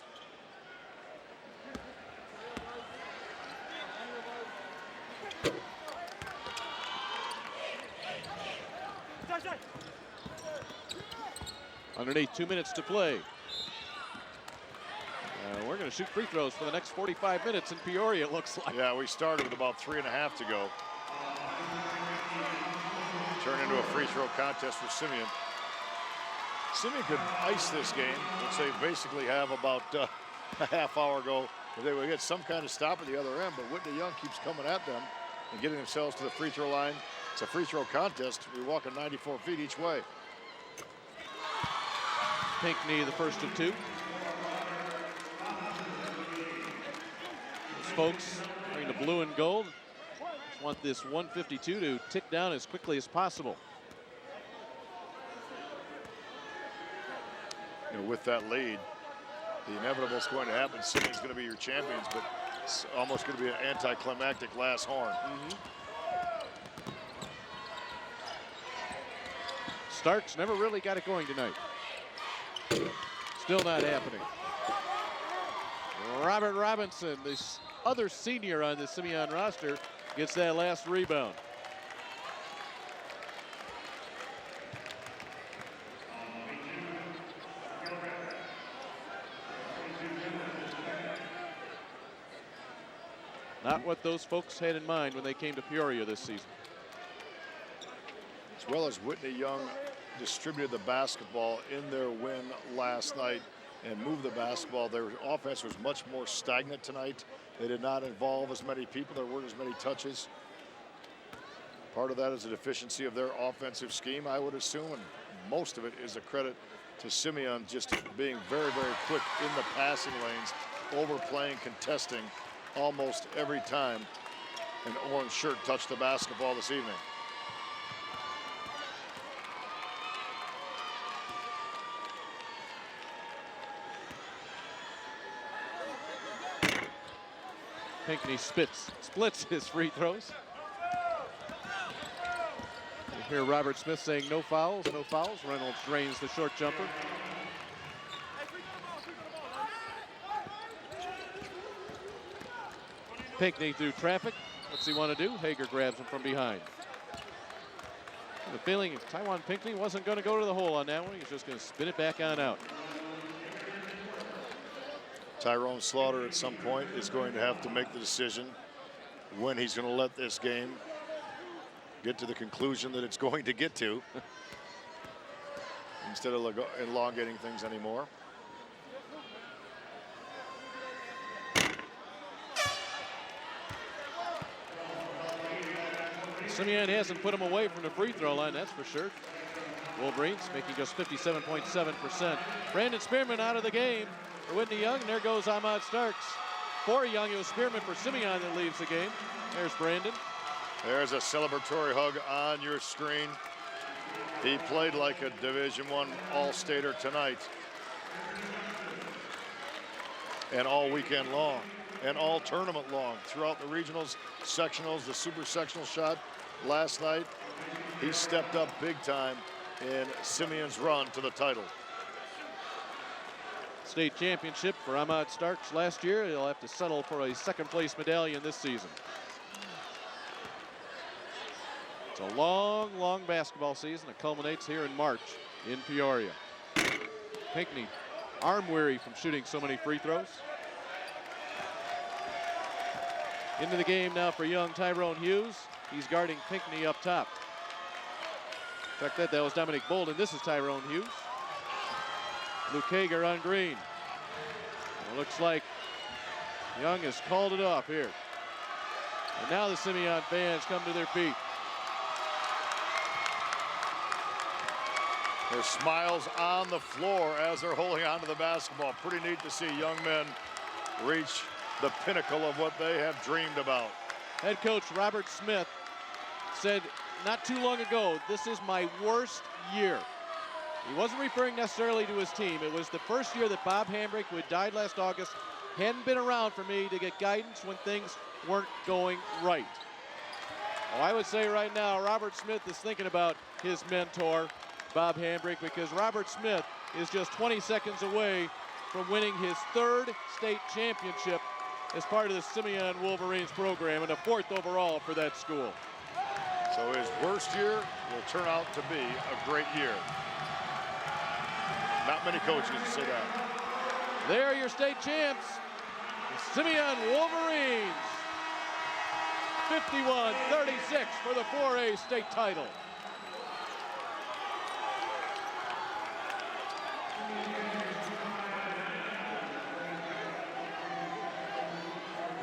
Underneath, 2 minutes to play. We're going to shoot free throws for the next 45 minutes in Peoria, it looks like. Yeah, we started with about 3.5 to go. Turn into a free throw contest for Simeon. Simeon could ice this game, which they basically have about a half hour ago. They would get some kind of stop at the other end, but Whitney Young keeps coming at them and getting themselves to the free throw line. It's a free throw contest. We're walking 94 feet each way. Pinckney, the first of 2. folks wearing the blue and gold just want this 152 to tick down as quickly as possible. You know, with that lead, the inevitable is going to happen. Simeon's going to be your champions, but it's almost going to be an anticlimactic last horn. Starks never really got it going tonight. Still not happening. Robert Robinson, this other senior on the Simeon roster, gets that last rebound. Not what those folks had in mind when they came to Peoria this season. As well as Whitney Young distributed the basketball in their win last night and moved the basketball. Their offense was much more stagnant tonight. They did not involve as many people. There weren't as many touches. Part of that is a deficiency of their offensive scheme, I would assume, and most of it is a credit to Simeon just being very, very quick in the passing lanes, overplaying, contesting almost every time an orange shirt touched the basketball this evening. Pinckney splits his free throws. You hear Robert Smith saying no fouls, no fouls. Reynolds drains the short jumper. Pinckney through traffic. What's he want to do? Hager grabs him from behind. The feeling if Taiwan Pinckney wasn't going to go to the hole on that one, he's just going to spin it back on out. Tyrone Slaughter at some point is going to have to make the decision when he's going to let this game get to the conclusion that it's going to get to instead of elongating things anymore. Simeon hasn't put him away from the free throw line, that's for sure. Wolverines making just 57.7%. Brandon Spearman out of the game for Whitney Young. And there goes Ahmad Starks. For Young, it was Spearman for Simeon that leaves the game. There's Brandon. There's a celebratory hug on your screen. He played like a Division I All-Stater tonight. And all weekend long. And all tournament long. Throughout the regionals, sectionals, the super sectional shot last night. He stepped up big time in Simeon's run to the title. State championship for Ahmad Starks last year. He'll have to settle for a second place medallion this season. It's a long, long basketball season. It culminates here in March in Peoria. Pinckney arm weary from shooting so many free throws. Into the game now for Young, Tyrone Hughes. He's guarding Pinckney up top. Check that, that was Dominic Bolden. This is Tyrone Hughes. Luke Hager on green. It looks like Young has called it off here. And now the Simeon fans come to their feet. There's smiles on the floor as they're holding on to the basketball. Pretty neat to see young men reach the pinnacle of what they have dreamed about. Head coach Robert Smith said not too long ago, this is my worst year. He wasn't referring necessarily to his team. It was the first year that Bob Hambrick, who had died last August, hadn't been around for me to get guidance when things weren't going right. Well, I would say right now, Robert Smith is thinking about his mentor, Bob Hambrick, because Robert Smith is just 20 seconds away from winning his third state championship as part of the Simeon Wolverines program and a 4th overall for that school. So his worst year will turn out to be a great year. Not many coaches say that. They are your state champs, the Simeon Wolverines. 51-36 for the 4A state title.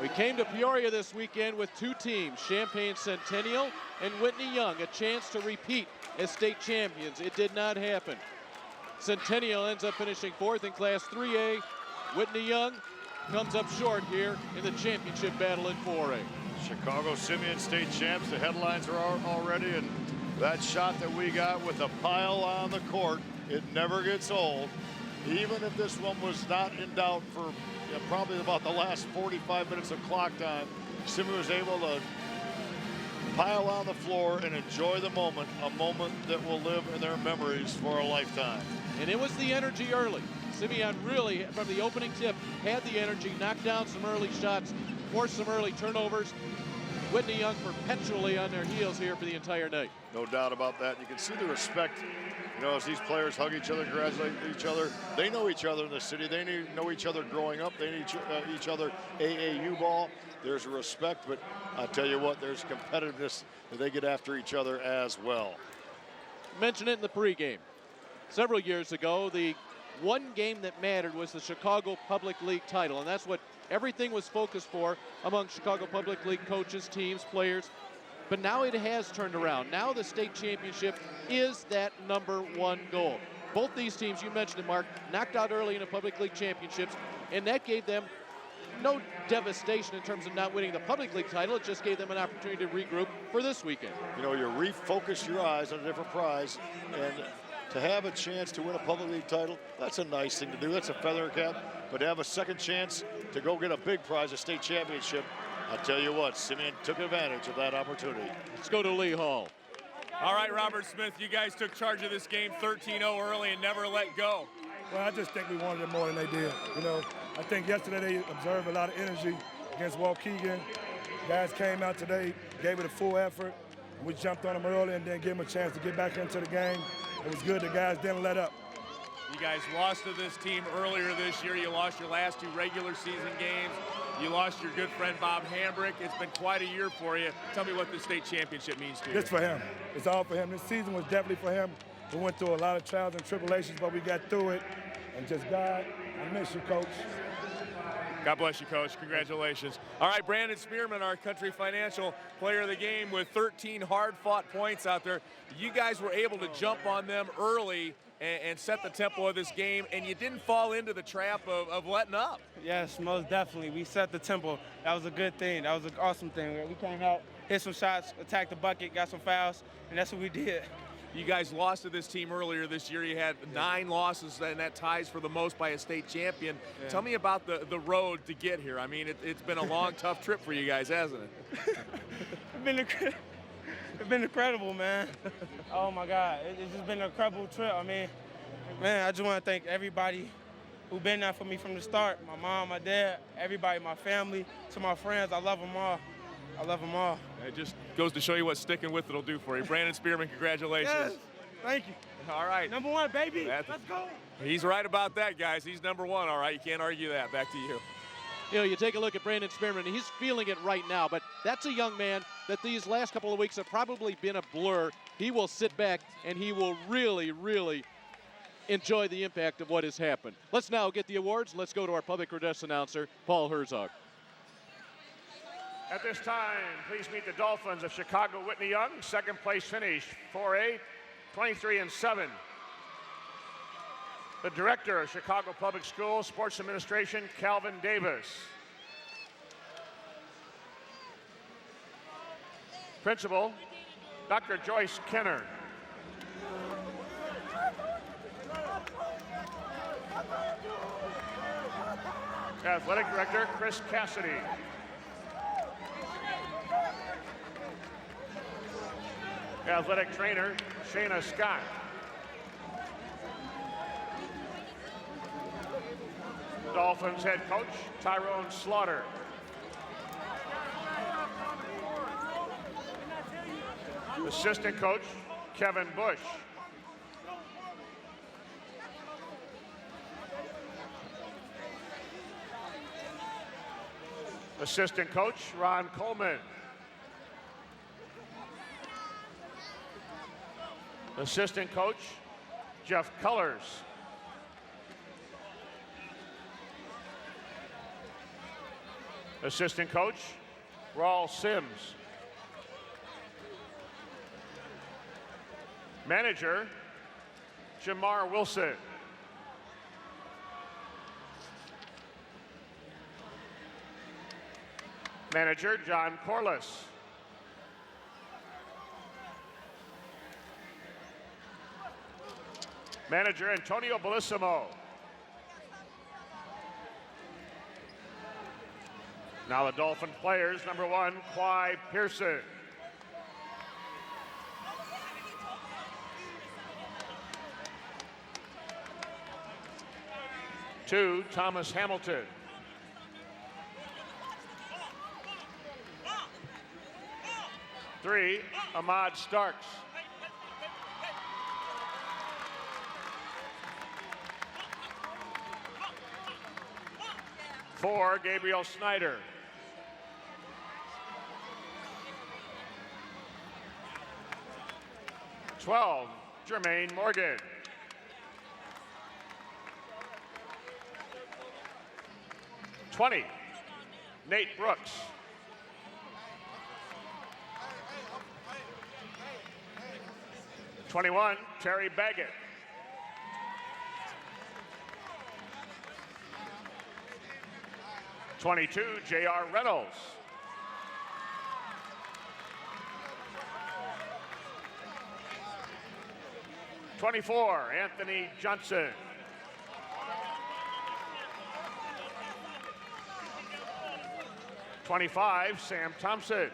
We came to Peoria this weekend with 2 teams, Champaign Centennial and Whitney Young, a chance to repeat as state champions. It did not happen. Centennial ends up finishing 4th in Class 3A. Whitney Young comes up short here in the championship battle in 4A. Chicago Simeon state champs. The headlines are already, and that shot that we got with a pile on the court, it never gets old. Even if this one was not in doubt for probably about the last 45 minutes of clock time, Simeon was able to pile on the floor and enjoy the moment, a moment that will live in their memories for a lifetime. And it was the energy early. Simeon really, from the opening tip, had the energy, knocked down some early shots, forced some early turnovers. Whitney Young perpetually on their heels here for the entire night. No doubt about that. You can see the respect, as these players hug each other, congratulate each other. They know each other in the city. They know each other growing up. They know each other AAU ball. There's respect, but I tell you what, there's competitiveness that they get after each other as well. Mentioned it in the pregame. Several years ago, the one game that mattered was the Chicago Public League title, and that's what everything was focused for among Chicago Public League coaches, teams, players. But now it has turned around. Now the state championship is that #1 goal. Both these teams, you mentioned it, Mark, knocked out early in the Public League championships, and that gave them no devastation in terms of not winning the Public League title. It just gave them an opportunity to regroup for this weekend. You refocus your eyes on a different prize, and to have a chance to win a Public League title, that's a nice thing to do. That's a feather cap. But to have a second chance to go get a big prize, a state championship, I tell you what, Simeon took advantage of that opportunity. Let's go to Lee Hall. All right, Robert Smith, you guys took charge of this game 13-0 early and never let go. Well, I just think we wanted it more than they did. I think yesterday they observed a lot of energy against Waukegan. Guys came out today, gave it a full effort. And we jumped on them early and then gave them a chance to get back into the game. It was good. The guys didn't let up. You guys lost to this team earlier this year. You lost your last 2 regular season games. You lost your good friend Bob Hambrick. It's been quite a year for you. Tell me what the state championship means to you. It's for him. It's all for him. This season was definitely for him. We went through a lot of trials and tribulations, but we got through it. And just God, I miss you, Coach. God bless you, Coach. Congratulations. All right, Brandon Spearman, our Country Financial player of the game with 13 hard-fought points out there. You guys were able to jump on them early and set the tempo of this game, and you didn't fall into the trap of letting up. Yes, most definitely. We set the tempo. That was a good thing. That was an awesome thing. We came out, hit some shots, attacked the bucket, got some fouls, and that's what we did. You guys lost to this team earlier this year. You had 9 losses, and that ties for the most by a state champion. Yeah. Tell me about the road to get here. I mean, it's been a long, tough trip for you guys, hasn't it? It's been incredible, man. Oh, my God. It's just been an incredible trip. I mean, man, I just want to thank everybody who's been there for me from the start. My mom, my dad, everybody, my family, to my friends. I love them all. I love them all. It just goes to show you what sticking with it will do for you. Brandon Spearman, congratulations. Yes, thank you. All right. #1, baby. Let's go. He's right about that, guys. He's #1, all right. You can't argue that. Back to you. You take a look at Brandon Spearman, and he's feeling it right now, but that's a young man that these last couple of weeks have probably been a blur. He will sit back, and he will really, really enjoy the impact of what has happened. Let's now get the awards. Let's go to our public address announcer, Paul Herzog. At this time, please meet the Dolphins of Chicago Whitney Young, second place finish, 4A, 23-7. The Director of Chicago Public Schools Sports Administration, Calvin Davis. Principal, Dr. Joyce Kenner. Athletic Director, Chris Cassidy. Athletic Trainer, Shayna Scott. Dolphins head coach, Tyrone Slaughter. Assistant coach, Kevin Bush. Assistant coach, Ron Coleman. Assistant coach, Jeff Cullers. Assistant coach, Raul Sims. Manager, Jamar Wilson. Manager, John Corliss. Manager, Antonio Bellissimo. Now the Dolphin players, number 1, Quai Pearson. Two, Thomas Hamilton. Three, Ahmad Starks. Four, Gabriel Snyder. $12, Jermaine Morgan. $20, Nate Brooks. $21, Terry Baggett. $22, J.R. Reynolds. $24, Anthony Johnson. $25, Sam Thompson.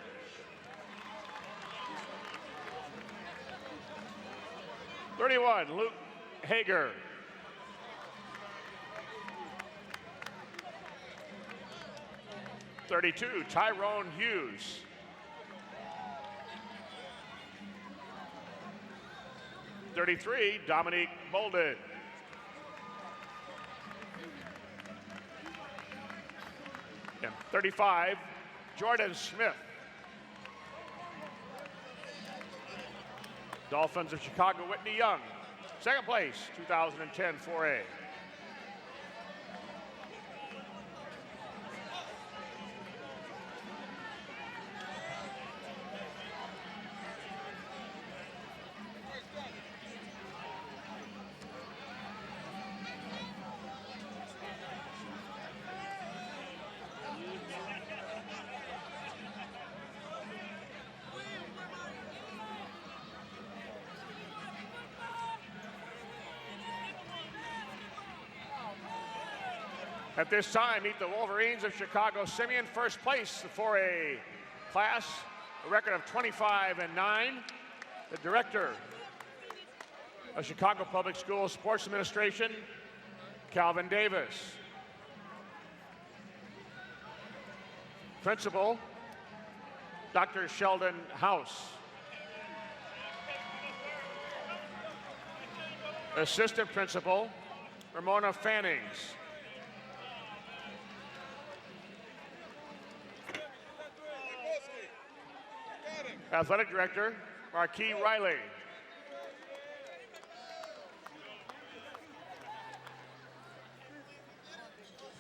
$31, Luke Hager. $32, Tyrone Hughes. $33, Dominique Bolden. And $35, Jordan Smith. Dolphins of Chicago, Whitney Young. Second place, 2010 4A. At this time, meet the Wolverines of Chicago. Simeon, first place for a class, a record of 25-9. The director of Chicago Public Schools Sports Administration, Calvin Davis. Principal, Dr. Sheldon House. Assistant Principal, Ramona Fannings. Athletic Director, Marquis Riley.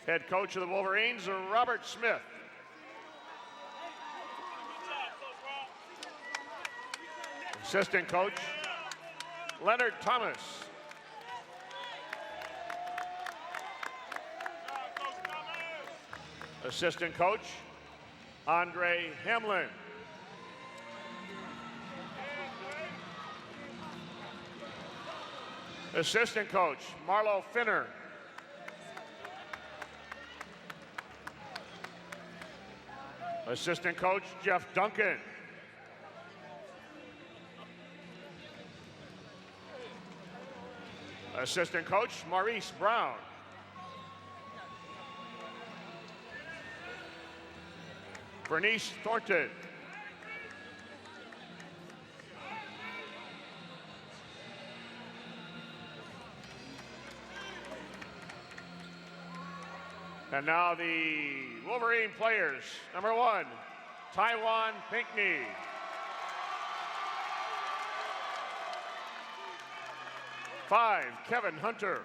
Head coach of the Wolverines, Robert Smith. Assistant coach, Leonard Thomas. Assistant coach, Andre Hamlin. Assistant coach, Marlo Finner. Assistant coach, Jeff Duncan. Assistant coach, Maurice Brown. Bernice Thornton. And now the Wolverine players. Number 1, Taiwan Pinckney. Five, Kevin Hunter.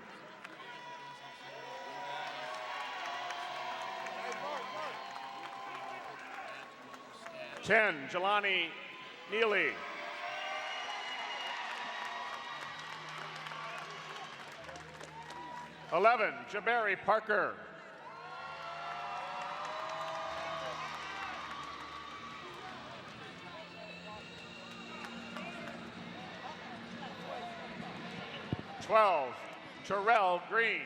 Ten, Jelani Neely. 11, Jabari Parker. 12, Terrell Green.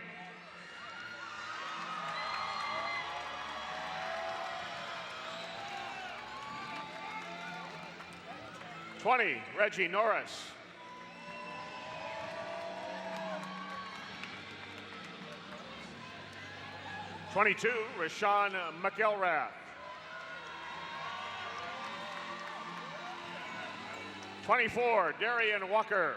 (20) Reggie Norris. (22) Rashawn McElrath. 24, Darian Walker.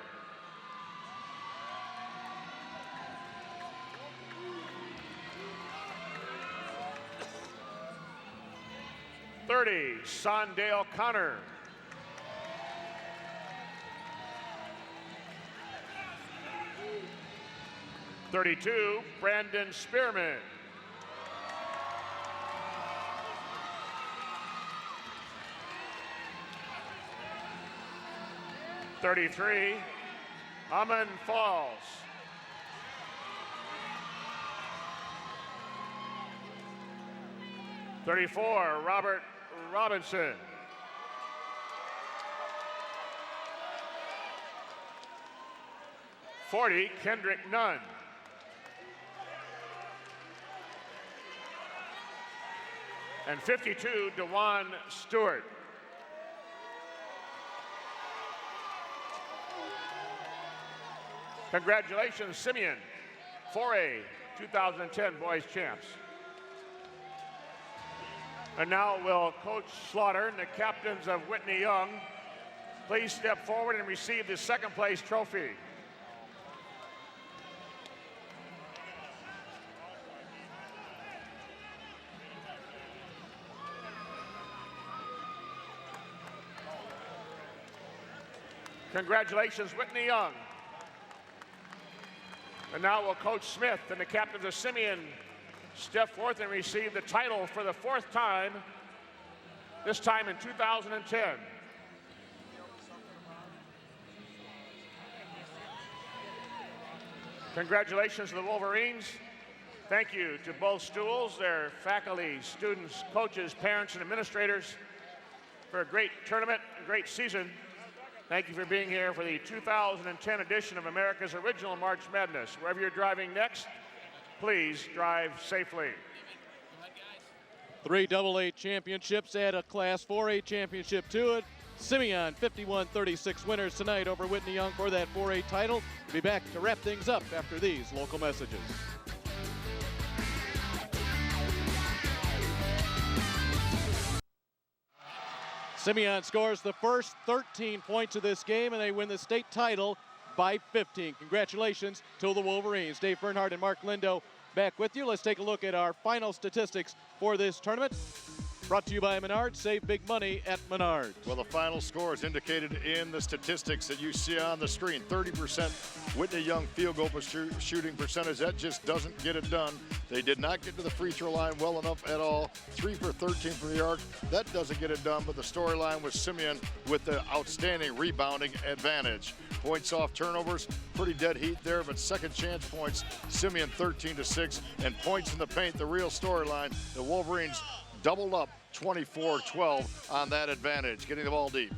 30, Sondale Connor. 32, Brandon Spearman. 33, Amon Falls. 34, Robert Robinson. 40, Kendrick Nunn. 52, DeJuan Stewart. Congratulations, Simeon, 4A 2010 boys champs. And now will Coach Slaughter and the captains of Whitney Young please step forward and receive the second place trophy. Congratulations, Whitney Young. And now will Coach Smith and the captains of Simeon step forth and receive the title for the fourth time, this time in 2010. Congratulations to the Wolverines. Thank you to both stools, their faculty, students, coaches, parents, and administrators for a great tournament, a great season. Thank you for being here for the 2010 edition of America's Original March Madness. Wherever you're driving next, please drive safely. 3 AA championships, add a Class 4A championship to it. Simeon 51-36 winners tonight over Whitney Young for that 4A title. We'll be back to wrap things up after these local messages. Simeon scores the first 13 points of this game, and they win the state title by 15. Congratulations to the Wolverines. Dave Bernhardt and Mark Lindo back with you. Let's take a look at our final statistics for this tournament. Brought to you by Menards. Save big money at Menards. Well, the final score is indicated in the statistics that you see on the screen. 30% Whitney Young field goal shooting percentage. That just doesn't get it done. They did not get to the free throw line well enough at all. 3 for 13 from the arc. That doesn't get it done, but the storyline was Simeon with the outstanding rebounding advantage. Points off turnovers, pretty dead heat there, but second chance points, Simeon 13-6, and points in the paint, the real storyline. The Wolverines doubled up 24-12 on that advantage, getting the ball deep.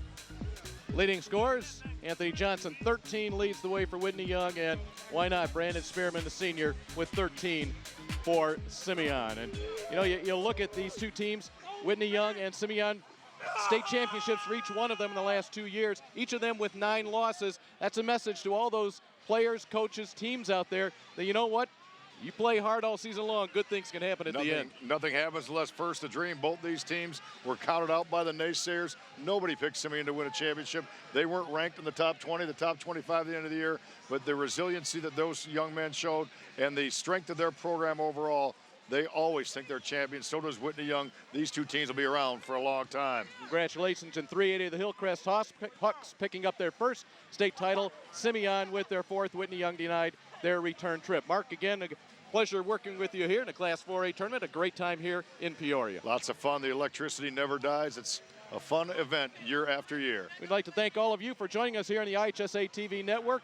Leading scores, Anthony Johnson, 13, leads the way for Whitney Young, and why not Brandon Spearman, the senior, with 13 for Simeon. And you know, you look at these two teams, Whitney Young and Simeon, state championships for each one of them in the last 2 years, each of them with 9 losses. That's a message to all those players, coaches, teams out there that, you know what, you play hard all season long, good things can happen at the end. Nothing happens unless first a dream. Both these teams were counted out by the naysayers. Nobody picked Simeon to win a championship. They weren't ranked in the top 20, the top 25 at the end of the year, but the resiliency that those young men showed and the strength of their program overall, they always think they're champions. So does Whitney Young. These two teams will be around for a long time. Congratulations in 380 the Hillcrest Hawks picking up their first state title. Simeon with their fourth. Whitney Young denied their return trip. Mark, again, a pleasure working with you here in the Class 4A tournament. A great time here in Peoria. Lots of fun. The electricity never dies. It's a fun event year after year. We'd like to thank all of you for joining us here on the IHSA TV network.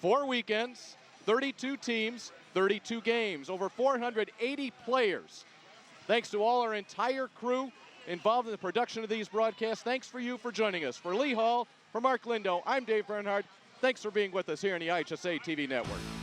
4 weekends, 32 teams, 32 games, over 480 players. Thanks to all our entire crew involved in the production of these broadcasts. Thanks for you for joining us. For Lee Hall, for Mark Lindo, I'm Dave Bernhardt. Thanks for being with us here on the IHSA TV network.